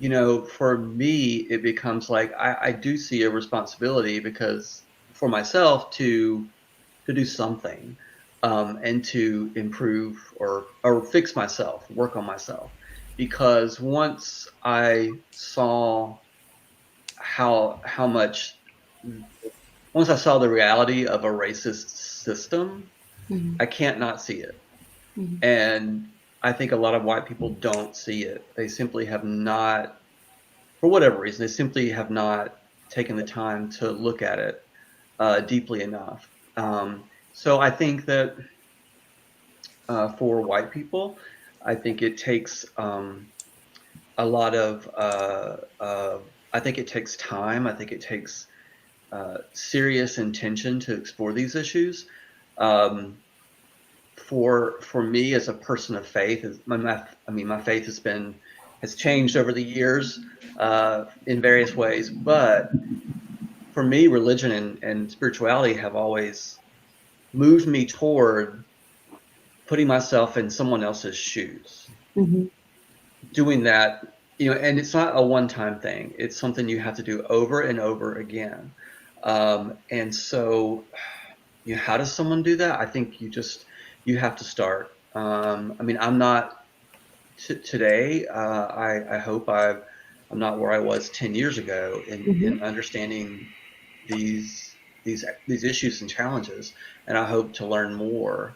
for me, it becomes like I do see a responsibility because for myself to do something, and to improve or fix myself, work on myself. Because once I saw how much, once I saw the reality of a racist system, Mhm. I can't not see it. Mhm. And I think a lot of white people don't see it. They simply have not, for whatever reason, they simply have not taken the time to look at it deeply enough. So I think that for white people, I think it takes a lot of, I think it takes time. I think it takes serious intention to explore these issues. Um, for me as a person of faith, my faith has changed over the years in various ways, but for me, religion and spirituality have always moved me toward putting myself in someone else's shoes, Mhm. doing that, and it's not a one-time thing. It's something you have to do over and over again. And so, how does someone do that? I think you have to start. I'm not today. I hope I'm not where I was 10 years ago in Mhm. understanding these issues and challenges, and I hope to learn more.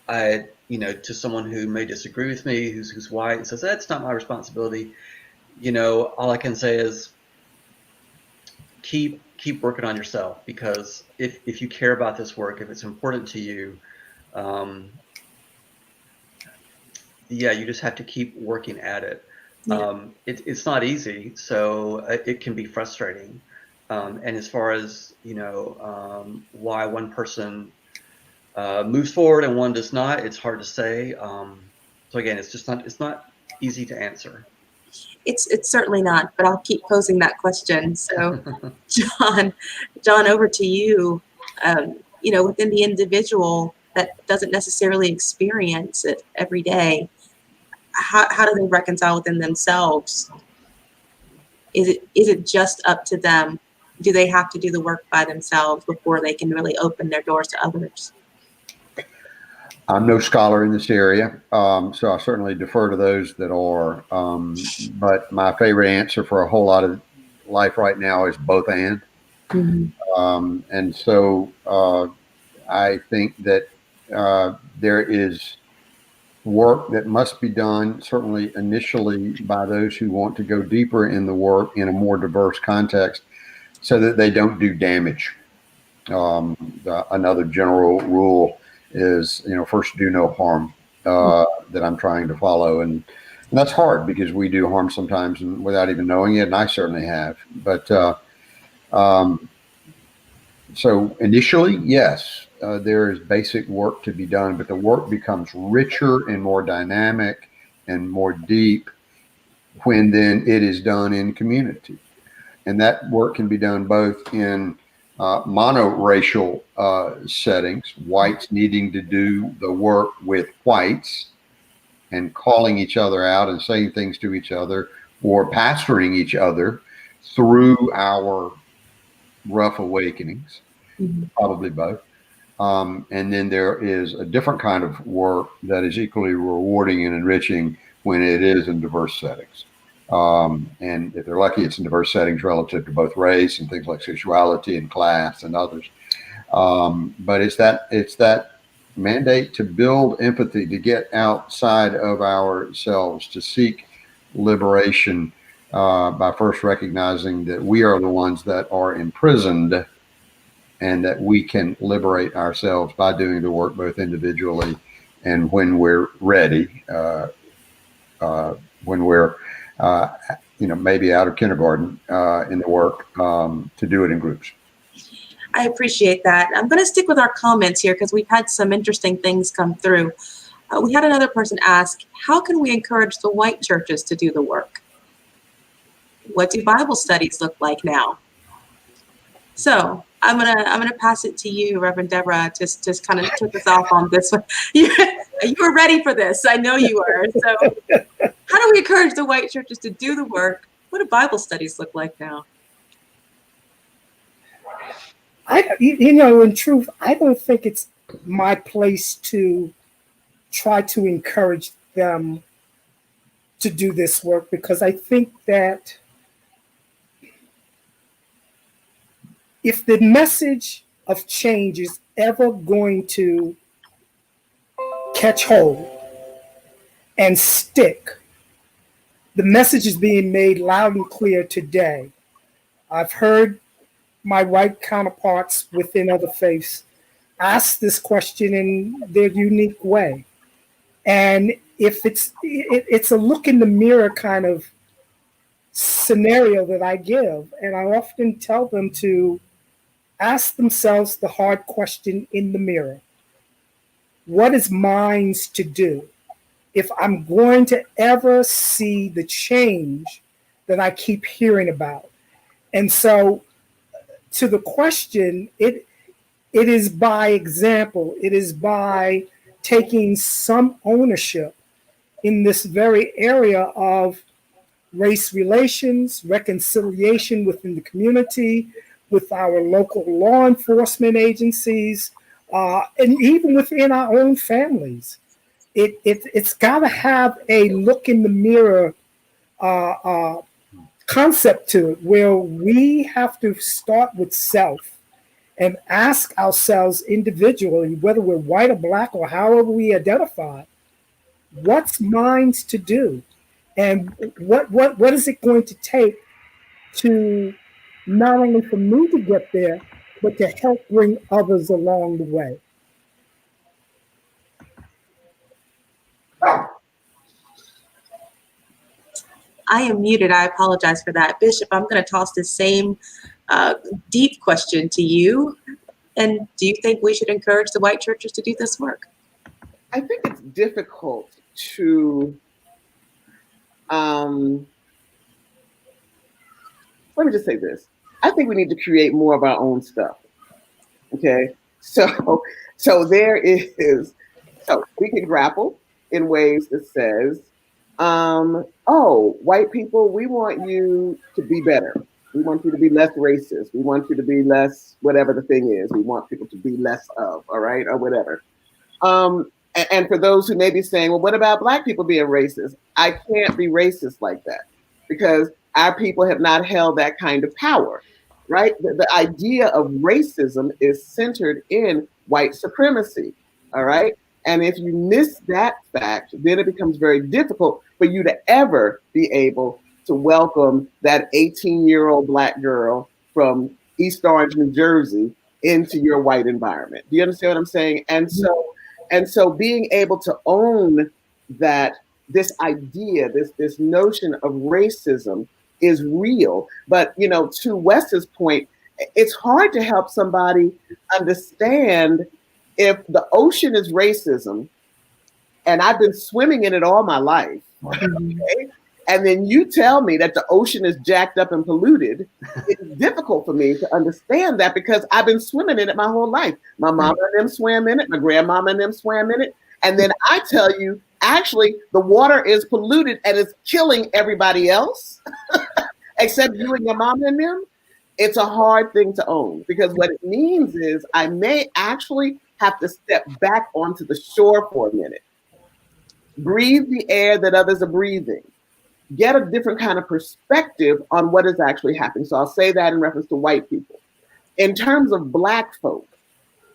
To someone who may disagree with me, who's white, and says that's not my responsibility. All I can say is keep working on yourself, because if you care about this work, if it's important to you, um, yeah, you just have to keep working at it. Yeah. It's not easy, so it can be frustrating. And as far as why one person moves forward and one does not, it's hard to say. So again, it's not easy to answer. It's certainly not, but I'll keep posing that question. So, John, John, over to you. Within the individual that doesn't necessarily experience it every day, how do they reconcile within themselves? Is it just up to them? Do they have to do the work by themselves before they can really open their doors to others? I'm no scholar in this area, so I certainly defer to those that are. But my favorite answer for a whole lot of life right now is both and. Mhm. And so I think that there is work that must be done, certainly initially by those who want to go deeper in the work in a more diverse context so that they don't do damage. Another general rule is, first do no harm that I'm trying to follow. And that's hard because we do harm sometimes and without even knowing it. And I certainly have. But um, so initially, yes, there is basic work to be done, but the work becomes richer and more dynamic and more deep when then it is done in community. And that work can be done both in monoracial settings, whites needing to do the work with whites and calling each other out and saying things to each other, or pastoring each other through our rough awakenings, Mhm. probably both. And then there is a different kind of work that is equally rewarding and enriching when it is in diverse settings. And if they're lucky, it's in diverse settings relative to both race and things like sexuality and class and others. But it's that mandate to build empathy, to get outside of ourselves, to seek liberation by first recognizing that we are the ones that are imprisoned and that we can liberate ourselves by doing the work both individually and when we're ready, when we're maybe out of kindergarten in the work to do it in groups. I appreciate that. I'm going to stick with our comments here because we've had some interesting things come through. We had another person ask, how can we encourage the white churches to do the work? What do Bible studies look like now? So I'm gonna pass it to you, Reverend Deborah. Just kind of took us off on this one. You were ready for this. I know you were. So How do we encourage the white churches to do the work? What do Bible studies look like now? In truth, I don't think it's my place to try to encourage them to do this work, because I think that if the message of change is ever going to catch hold and stick, the message is being made loud and clear today. I've heard my white counterparts within other faiths ask this question in their unique way. And if it's a look in the mirror kind of scenario that I give, and I often tell them to ask themselves the hard question in the mirror. What is mine to do? If I'm going to ever see the change that I keep hearing about. And so to the question, it is by example, it is by taking some ownership in this very area of race relations, reconciliation within the community, with our local law enforcement agencies, and even within our own families. It's got to have a look in the mirror concept to it, where we have to start with self and ask ourselves individually, whether we're white or black or however we identify, what's mine to do? And what is it going to take to not only for me to get there, but to help bring others along the way? I am muted. I apologize for that. Bishop, I'm going to toss the same deep question to you. And do you think we should encourage the white churches to do this work? I think it's difficult to, let me just say this. I think we need to create more of our own stuff. Okay. So there is, so we can grapple in ways that says, oh, white people, we want you to be better. We want you to be less racist. We want you to be less, whatever the thing is. We want people to be less of, all right, or whatever. And for those who may be saying, well, what about black people being racist? I can't be racist like that, because our people have not held that kind of power, right? The idea of racism is centered in white supremacy, all right? And if you miss that fact, then it becomes very difficult for you to ever be able to welcome that 18-year-old black girl from East Orange, New Jersey, into your white environment. Do you understand what I'm saying? And so being able to own that this idea, this notion of racism is real. But, you know, to Wes's point, it's hard to help somebody understand if the ocean is racism and I've been swimming in it all my life, okay? And then you tell me that the ocean is jacked up and polluted, it's difficult for me to understand that, because I've been swimming in it my whole life. My mama and them swam in it, my grandmama and them swam in it. And then I tell you, actually, the water is polluted and it's killing everybody else, except you and your mama and them. It's a hard thing to own, because what it means is I may actually have to step back onto the shore for a minute, breathe the air that others are breathing, get a different kind of perspective on what is actually happening. So I'll say that in reference to white people. In terms of black folk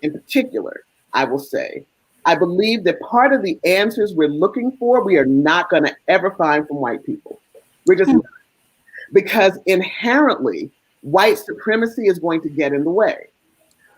in particular, I will say, I believe that part of the answers we're looking for, we are not going to ever find from white people. We're just not. Because inherently, white supremacy is going to get in the way.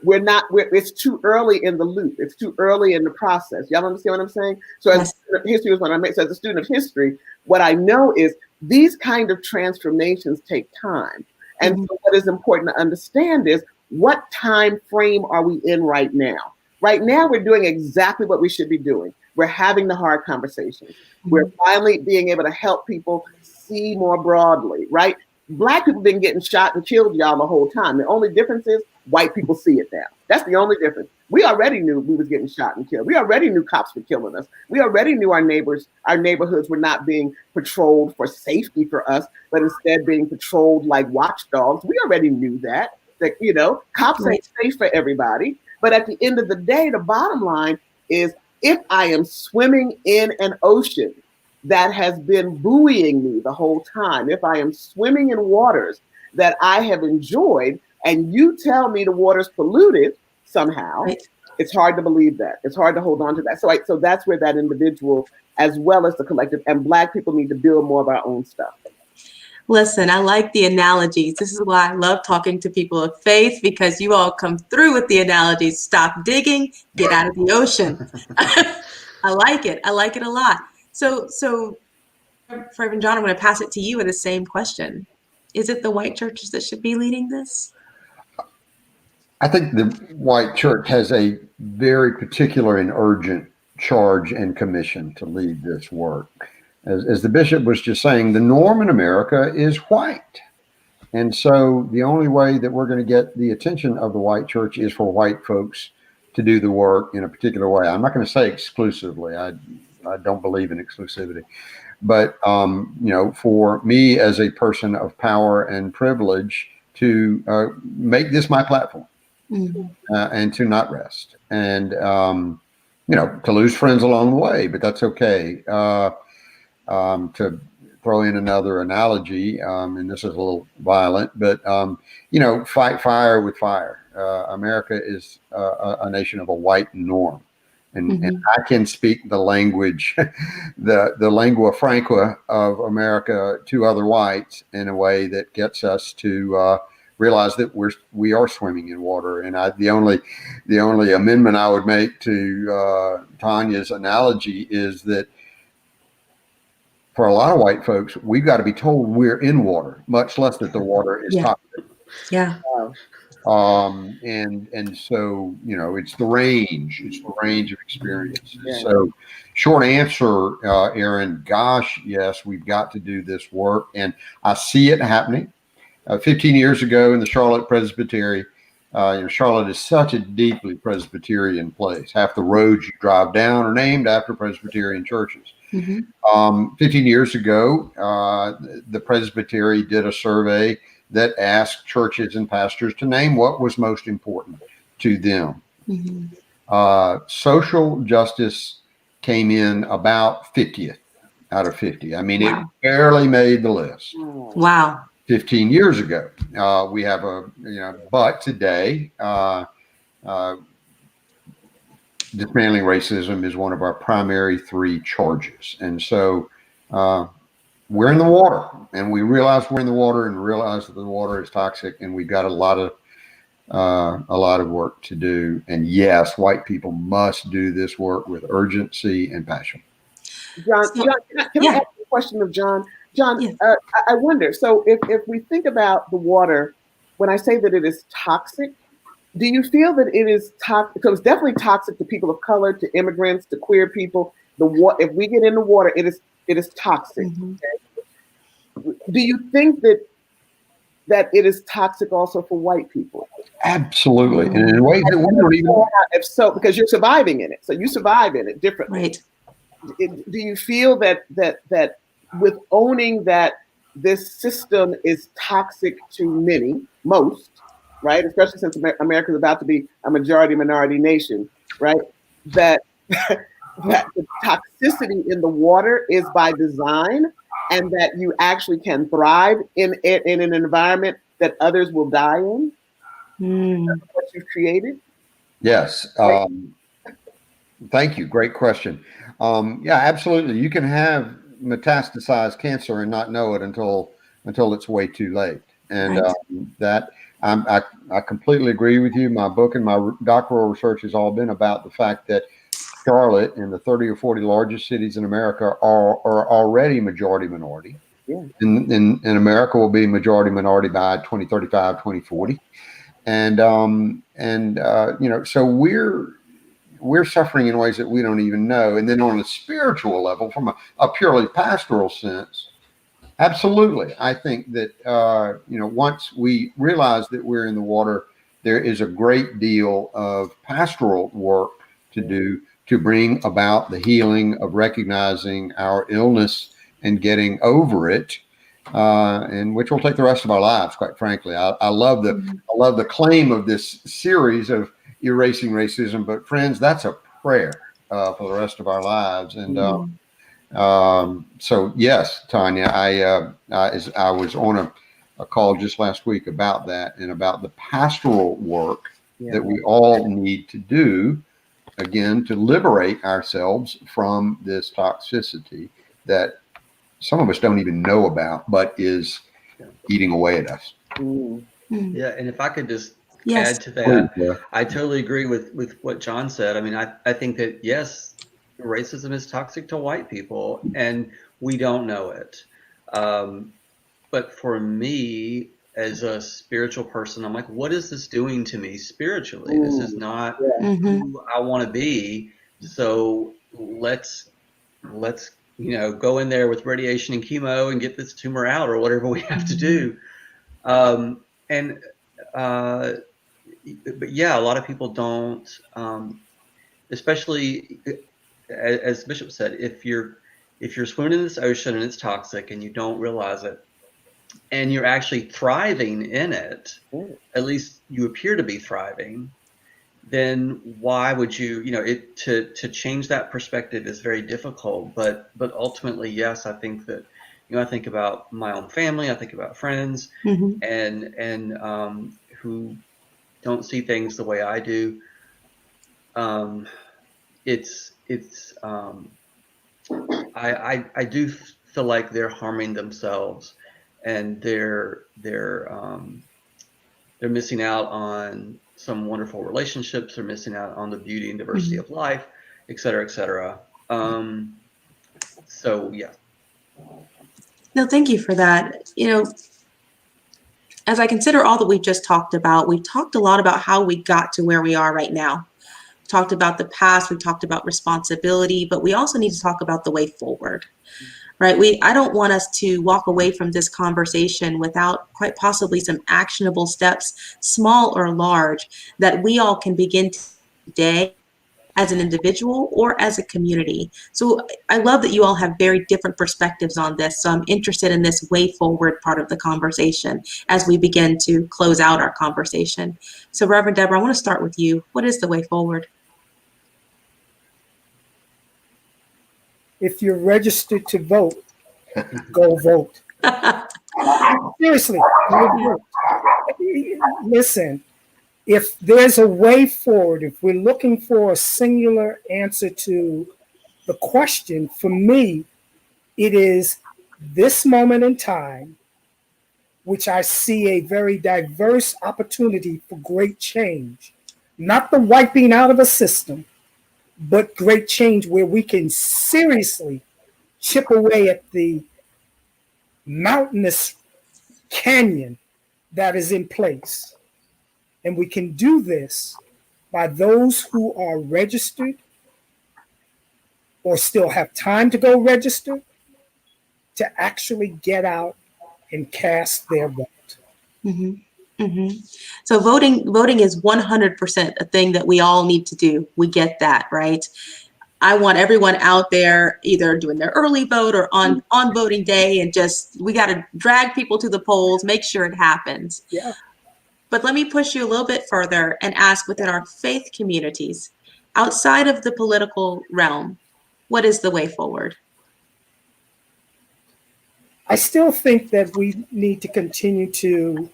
It's too early in the loop. It's too early in the process. Y'all understand what I'm saying? So as history is what I make. So as a student of history, what I know is these kind of transformations take time. And so what is important to understand is, what time frame are we in right now? Right now, we're doing exactly what we should be doing. We're having the hard conversations. We're finally being able to help people see more broadly, right? Black people been getting shot and killed, y'all, the whole time. The only difference is white people see it now. That's the only difference. We already knew we was getting shot and killed. We already knew cops were killing us. We already knew our neighborhoods were not being patrolled for safety for us, but instead being patrolled like watchdogs. We already knew that cops ain't safe for everybody. But at the end of the day, the bottom line is, if I am swimming in an ocean that has been buoying me the whole time, if I am swimming in waters that I have enjoyed, and you tell me the water's polluted somehow, it's hard to believe that. It's hard to hold on to that. So that's where that individual, as well as the collective, and Black people need to build more of our own stuff. Listen, I like the analogies. This is why I love talking to people of faith, because you all come through with the analogies. Stop digging, get out of the ocean. I like it. I like it a lot. So Reverend John, I'm going to pass it to you with the same question. Is it the white churches that should be leading this? I think the white church has a very particular and urgent charge and commission to lead this work. As the bishop was just saying, the norm in America is white. And so the only way that we're going to get the attention of the white church is for white folks to do the work in a particular way. I'm not going to say exclusively. I don't believe in exclusivity. But, for me as a person of power and privilege to make this my platform and to not rest. And, to lose friends along the way, but that's okay. To throw in another analogy, and this is a little violent, but, fight fire with fire. America is a nation of a white norm. And I can speak the language, the lingua franca of America to other whites in a way that gets us to realize that we are swimming in water. And the only amendment I would make to Tanya's analogy is that for a lot of white folks, we've got to be told we're in water, much less that the water is toxic. Yeah. And so, it's the range of experience. Yeah. So short answer, Aaron, gosh, yes, we've got to do this work. And I see it happening. 15 years ago in the Charlotte Presbytery, Charlotte is such a deeply Presbyterian place. Half the roads you drive down are named after Presbyterian churches. 15 years ago, the Presbytery did a survey that asked churches and pastors to name what was most important to them. Social justice came in about 50th out of 50. I mean, It barely made the list. Wow. 15 years ago, we have but today, dismantling racism is one of our primary 3 charges. And so, we're in the water, and we realize we're in the water, and realize that the water is toxic, and we've got a lot of work to do. And yes, white people must do this work with urgency and passion. John, can I ask a question of John? John, I wonder, so if we think about the water, when I say that it is toxic, do you feel that it is toxic? So it's definitely toxic to people of color, to immigrants, to queer people. If we get in the water, it is toxic. Okay? Do you think that it is toxic also for white people? Absolutely, and in ways that we don't even. If so, because you're surviving in it, so you survive in it differently. Right. Do you feel that with owning that this system is toxic to most, right? Especially since America is about to be a majority minority nation, right? That the toxicity in the water is by design, and that you actually can thrive in an environment that others will die in? That's what you've created? Yes. Thank you. Great question. Yeah, absolutely. You can have metastasized cancer and not know it until it's way too late. And I completely agree with you. My book and my doctoral research has all been about the fact that Charlotte and the 30 or 40 largest cities in America are already majority minority. Yeah. In America will be majority minority by 2035, 2040. And so we're suffering in ways that we don't even know. And then on a spiritual level, from a purely pastoral sense, Absolutely. I think that, once we realize that we're in the water, there is a great deal of pastoral work to do to bring about the healing of recognizing our illness and getting over it, and which will take the rest of our lives, quite frankly. I love the claim of this series of erasing racism, but friends, that's a prayer for the rest of our lives. And so yes, Tanya, I was on a call just last week about that and about the pastoral work that we all need to do, again, to liberate ourselves from this toxicity that some of us don't even know about, but is eating away at us. Yeah, and if I could just Yes. add to that, Please, I totally agree with what John said. I mean, I think that, yes, racism is toxic to white people, and we don't know it. But for me, as a spiritual person, I'm like, what is this doing to me spiritually? This is not who I want to be. So let's go in there with radiation and chemo and get this tumor out, or whatever we have to do. But yeah, a lot of people don't, especially as Bishop said, if you're swimming in this ocean and it's toxic and you don't realize it, and you're actually thriving in it, at least you appear to be thriving, then why would you, to change that perspective is very difficult. But ultimately, yes, I think that, I think about my own family, I think about friends, and who don't see things the way I do. I do feel like they're harming themselves, and they're missing out on some wonderful relationships. They're missing out on the beauty and diversity of life, et cetera, et cetera. So yeah. No, thank you for that. As I consider all that we've just talked about, we've talked a lot about how we got to where we are right now. We've talked about the past, we've talked about responsibility, but we also need to talk about the way forward, right? I don't want us to walk away from this conversation without quite possibly some actionable steps, small or large, that we all can begin today as an individual or as a community. So I love that you all have very different perspectives on this. So I'm interested in this way forward part of the conversation as we begin to close out our conversation. So Reverend Deborah, I want to start with you. What is the way forward? If you're registered to vote, go vote. Seriously, go vote. Listen, if there's a way forward, if we're looking for a singular answer to the question, for me, it is this moment in time, which I see a very diverse opportunity for great change, not the wiping out of a system, but great change where we can seriously chip away at the mountainous canyon that is in place. And we can do this by those who are registered or still have time to go register to actually get out and cast their vote. So voting is 100% a thing that we all need to do. We get that, right? I want everyone out there either doing their early vote or on voting day, and we got to drag people to the polls, make sure it happens. Yeah. But let me push you a little bit further and ask, within our faith communities, outside of the political realm, what is the way forward? I still think that we need to continue to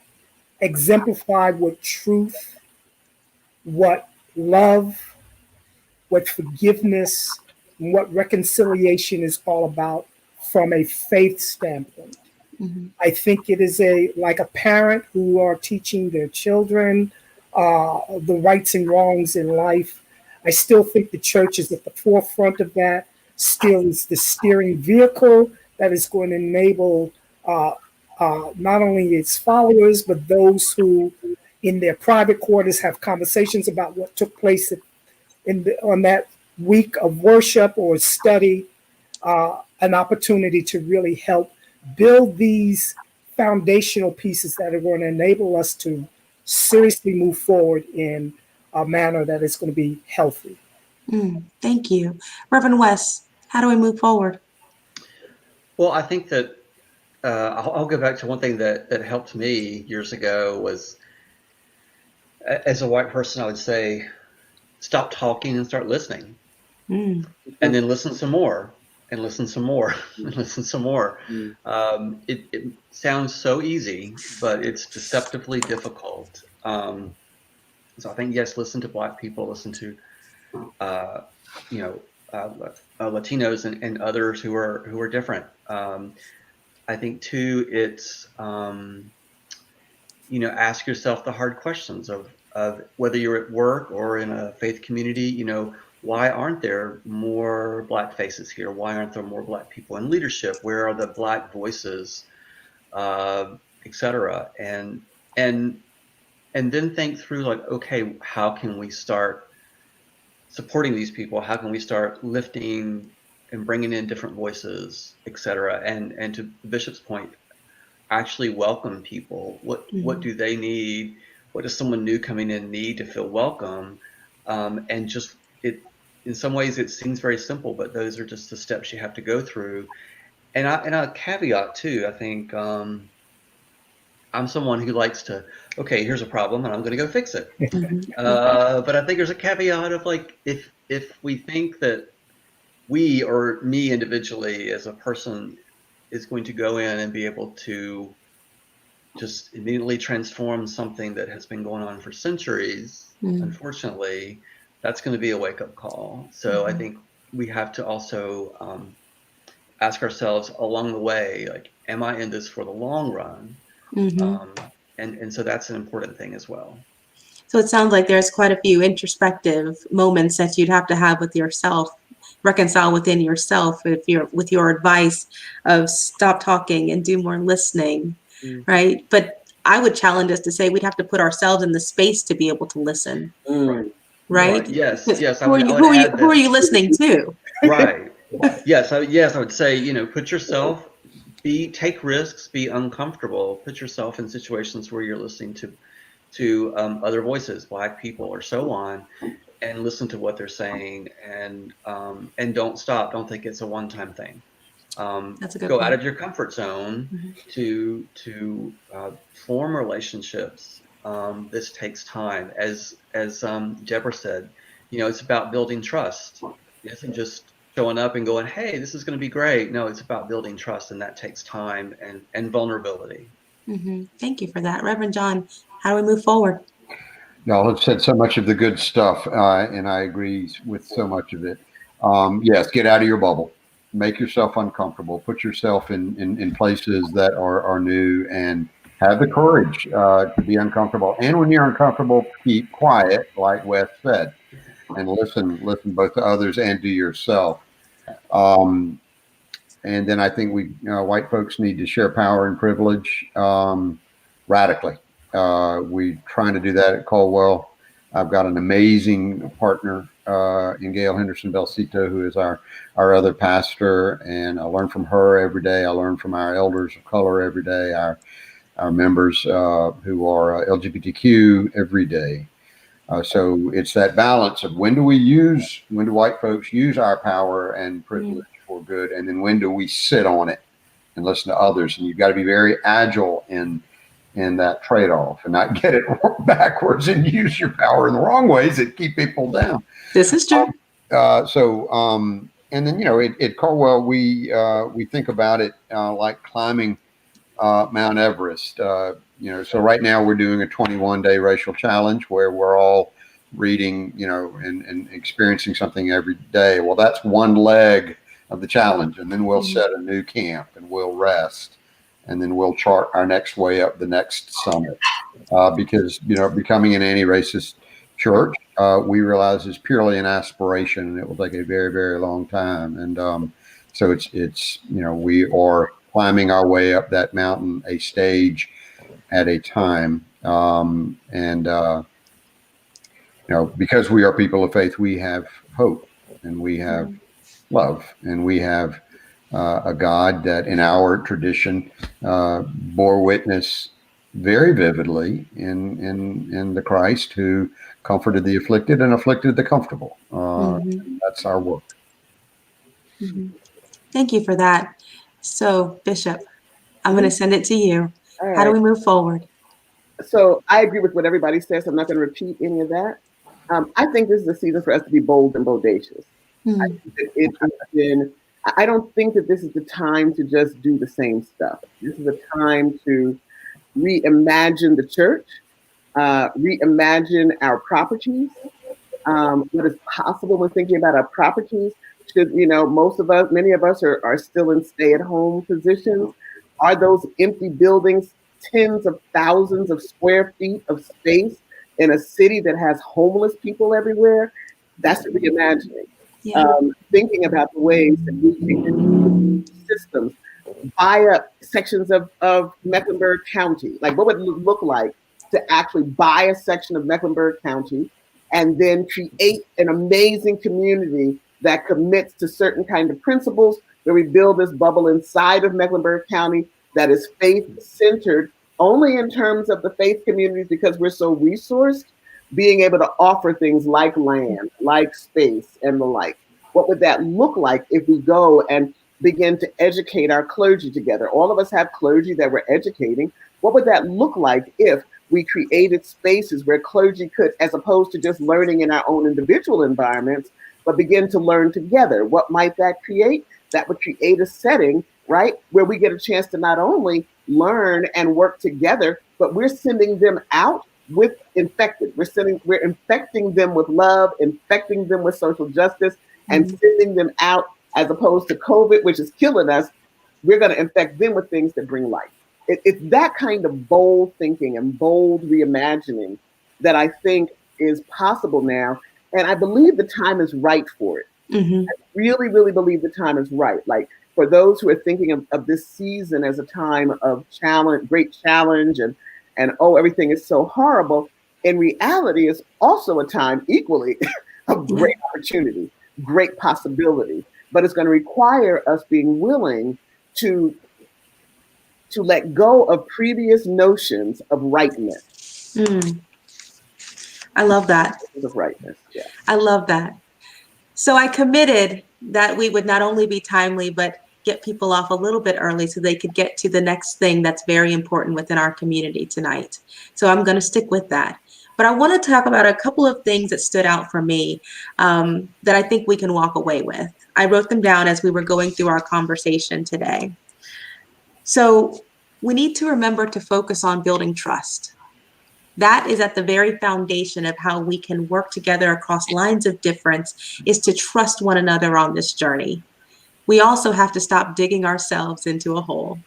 exemplify what truth, what love, what forgiveness, and what reconciliation is all about from a faith standpoint. I think it is like a parent who are teaching their children the rights and wrongs in life. I still think the church is at the forefront of that, still is the steering vehicle that is going to enable not only its followers, but those who in their private quarters have conversations about what took place on that week of worship or study, an opportunity to really help build these foundational pieces that are going to enable us to seriously move forward in a manner that is going to be healthy. Thank you. Reverend West, how do we move forward? Well, I think that I'll go back to one thing that helped me years ago was, as a white person, I would say, stop talking and start listening. And then listen some more, and listen some more, and listen some more. It sounds so easy, but it's deceptively difficult. So I think, yes, listen to Black people, listen to Latinos and others who are different. I think too, it's ask yourself the hard questions of whether you're at work or in a faith community. Why aren't there more Black faces here? Why aren't there more Black people in leadership? Where are the Black voices, etc. And then think through, like, okay, how can we start supporting these people? How can we start lifting and bringing in different voices, etc. And to Bishop's point, actually welcome people. What do they need? What does someone new coming in need to feel welcome? And just in some ways it seems very simple, but those are just the steps you have to go through. And a caveat too, I think I'm someone who likes to, okay, here's a problem and I'm going to go fix it. But I think there's a caveat of, like, if we think that we, or me individually as a person, is going to go in and be able to just immediately transform something that has been going on for centuries, unfortunately, that's going to be a wake-up call. So I think we have to also ask ourselves along the way, like, am I in this for the long run? And so that's an important thing as well. So it sounds like there's quite a few introspective moments that you'd have to have with yourself, reconcile within yourself with your advice of stop talking and do more listening, right? But I would challenge us to say we'd have to put ourselves in the space to be able to listen, right? Yes. Who are you listening to? Right. Yes, I would say, put yourself, take risks, be uncomfortable, put yourself in situations where you're listening to other voices, Black people or so on, and listen to what they're saying, and don't stop. Don't think it's a one-time thing. That's a good go point. out of your comfort zone to form relationships. This takes time. As Deborah said, it's about building trust. It isn't just showing up and going, hey, this is going to be great. No, it's about building trust, and that takes time and vulnerability. Thank you for that. Reverend John, how do we move forward? Y'all have said so much of the good stuff, and I agree with so much of it. Yes, get out of your bubble. Make yourself uncomfortable. Put yourself in places that are new, and have the courage to be uncomfortable. And when you're uncomfortable, keep quiet, like Wes said, and listen both to others and to yourself. And then I think we, white folks, need to share power and privilege radically. We're trying to do that at Caldwell. I've got an amazing partner in Gail Henderson Belcito, who is our other pastor, and I learn from her every day. I learn from our elders of color every day, our members who are LGBTQ every day. So it's that balance of when do white folks use our power and privilege for good, and then when do we sit on it and listen to others? And you've got to be very agile in that trade-off and not get it backwards and use your power in the wrong ways that keep people down. This is true. And then, at Caldwell, we think about it like climbing Mount Everest. So right now we're doing a 21-day racial challenge where we're all reading, and experiencing something every day. Well, that's one leg of the challenge, and then we'll set a new camp and we'll rest. And then we'll chart our next way up the next summit, because becoming an anti-racist church, we realize is purely an aspiration, and it will take a very, very long time. And so it's we are climbing our way up that mountain, a stage at a time. Because we are people of faith, we have hope, and we have love, and we have a God that in our tradition bore witness very vividly in the Christ who comforted the afflicted and afflicted the comfortable. That's our work. Thank you for that. So, Bishop, I'm going to send it to you. All How do right. we move forward? So I agree with what everybody says. I'm not going to repeat any of that. I think this is a season for us to be bold and bodacious. I think that it has been. I don't think that this is the time to just do the same stuff. This is a time to reimagine the church, reimagine our properties, what is possible when thinking about our properties. Should, many of us are still in stay-at-home positions. Are those empty buildings tens of thousands of square feet of space in a city that has homeless people everywhere? That's reimagining. Yeah. Thinking about the ways that we can systems, buy up sections of Mecklenburg County. Like, what would it look like to actually buy a section of Mecklenburg County and then create an amazing community that commits to certain kind of principles, where we build this bubble inside of Mecklenburg County that is faith-centered only in terms of the faith communities, because we're so resourced, being able to offer things like land, like space, and the like. What would that look like if we go and begin to educate our clergy together? All of us have clergy that we're educating. What would that look like if we created spaces where clergy could, as opposed to just learning in our own individual environments, but begin to learn together? What might that create? That would create a setting, right, where we get a chance to not only learn and work together, but we're sending them out with infected. We're infecting them with love, infecting them with social justice, and sending them out, as opposed to COVID, which is killing us. We're going to infect them with things that bring life. It's that kind of bold thinking and bold reimagining that I think is possible now. And I believe the time is right for it. I really, really believe the time is right. Like, for those who are thinking of this season as a time of challenge, great challenge, and oh, everything is so horrible, in reality, it's also a time equally of great opportunity, great possibility. But it's going to require us being willing to let go of previous notions of rightness. I love that. Of rightness, yeah. I love that. So I committed that we would not only be timely, but get people off a little bit early so they could get to the next thing that's very important within our community tonight. So I'm going to stick with that. But I want to talk about a couple of things that stood out for me that I think we can walk away with. I wrote them down as we were going through our conversation today. So we need to remember to focus on building trust. That is at the very foundation of how we can work together across lines of difference, is to trust one another on this journey. We also have to stop digging ourselves into a hole.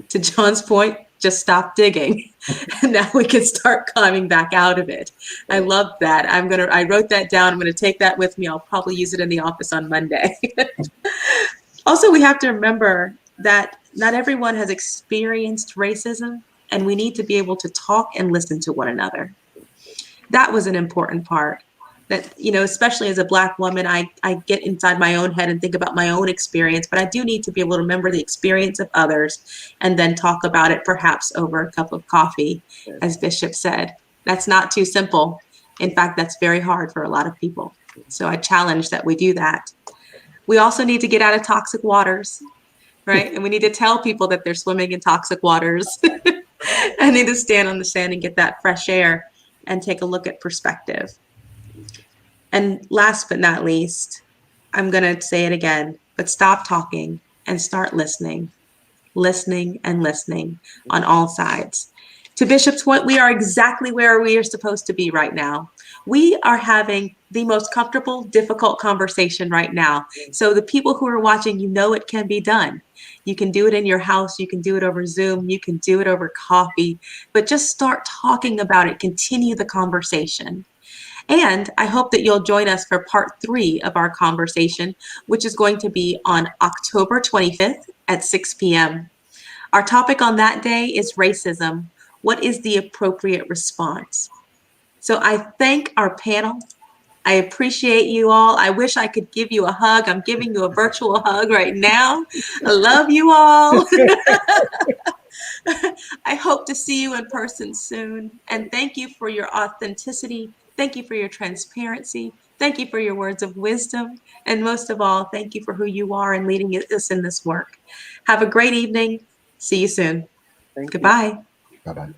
To John's point, just stop digging. And now we can start climbing back out of it. I love that. I wrote that down. I'm going to take that with me. I'll probably use it in the office on Monday. Also, we have to remember that not everyone has experienced racism, and we need to be able to talk and listen to one another. That was an important part. That, especially as a Black woman, I get inside my own head and think about my own experience, but I do need to be able to remember the experience of others and then talk about it perhaps over a cup of coffee, as Bishop said. That's not too simple. In fact, that's very hard for a lot of people. So I challenge that we do that. We also need to get out of toxic waters, right? And we need to tell people that they're swimming in toxic waters. I need to stand on the sand and get that fresh air and take a look at perspective. And last but not least, I'm going to say it again, but stop talking and start listening and listening on all sides. To Bishop's point, we are exactly where we are supposed to be right now. We are having the most comfortable, difficult conversation right now. So the people who are watching, it can be done. You can do it in your house. You can do it over Zoom. You can do it over coffee. But just start talking about it. Continue the conversation. And I hope that you'll join us for part 3 of our conversation, which is going to be on October 25th at 6 p.m. Our topic on that day is racism. What is the appropriate response? So I thank our panel. I appreciate you all. I wish I could give you a hug. I'm giving you a virtual hug right now. I love you all. I hope to see you in person soon. And thank you for your authenticity. Thank you for your transparency. Thank you for your words of wisdom. And most of all, thank you for who you are and leading us in this work. Have a great evening. See you soon. Thank you. Goodbye. Bye-bye.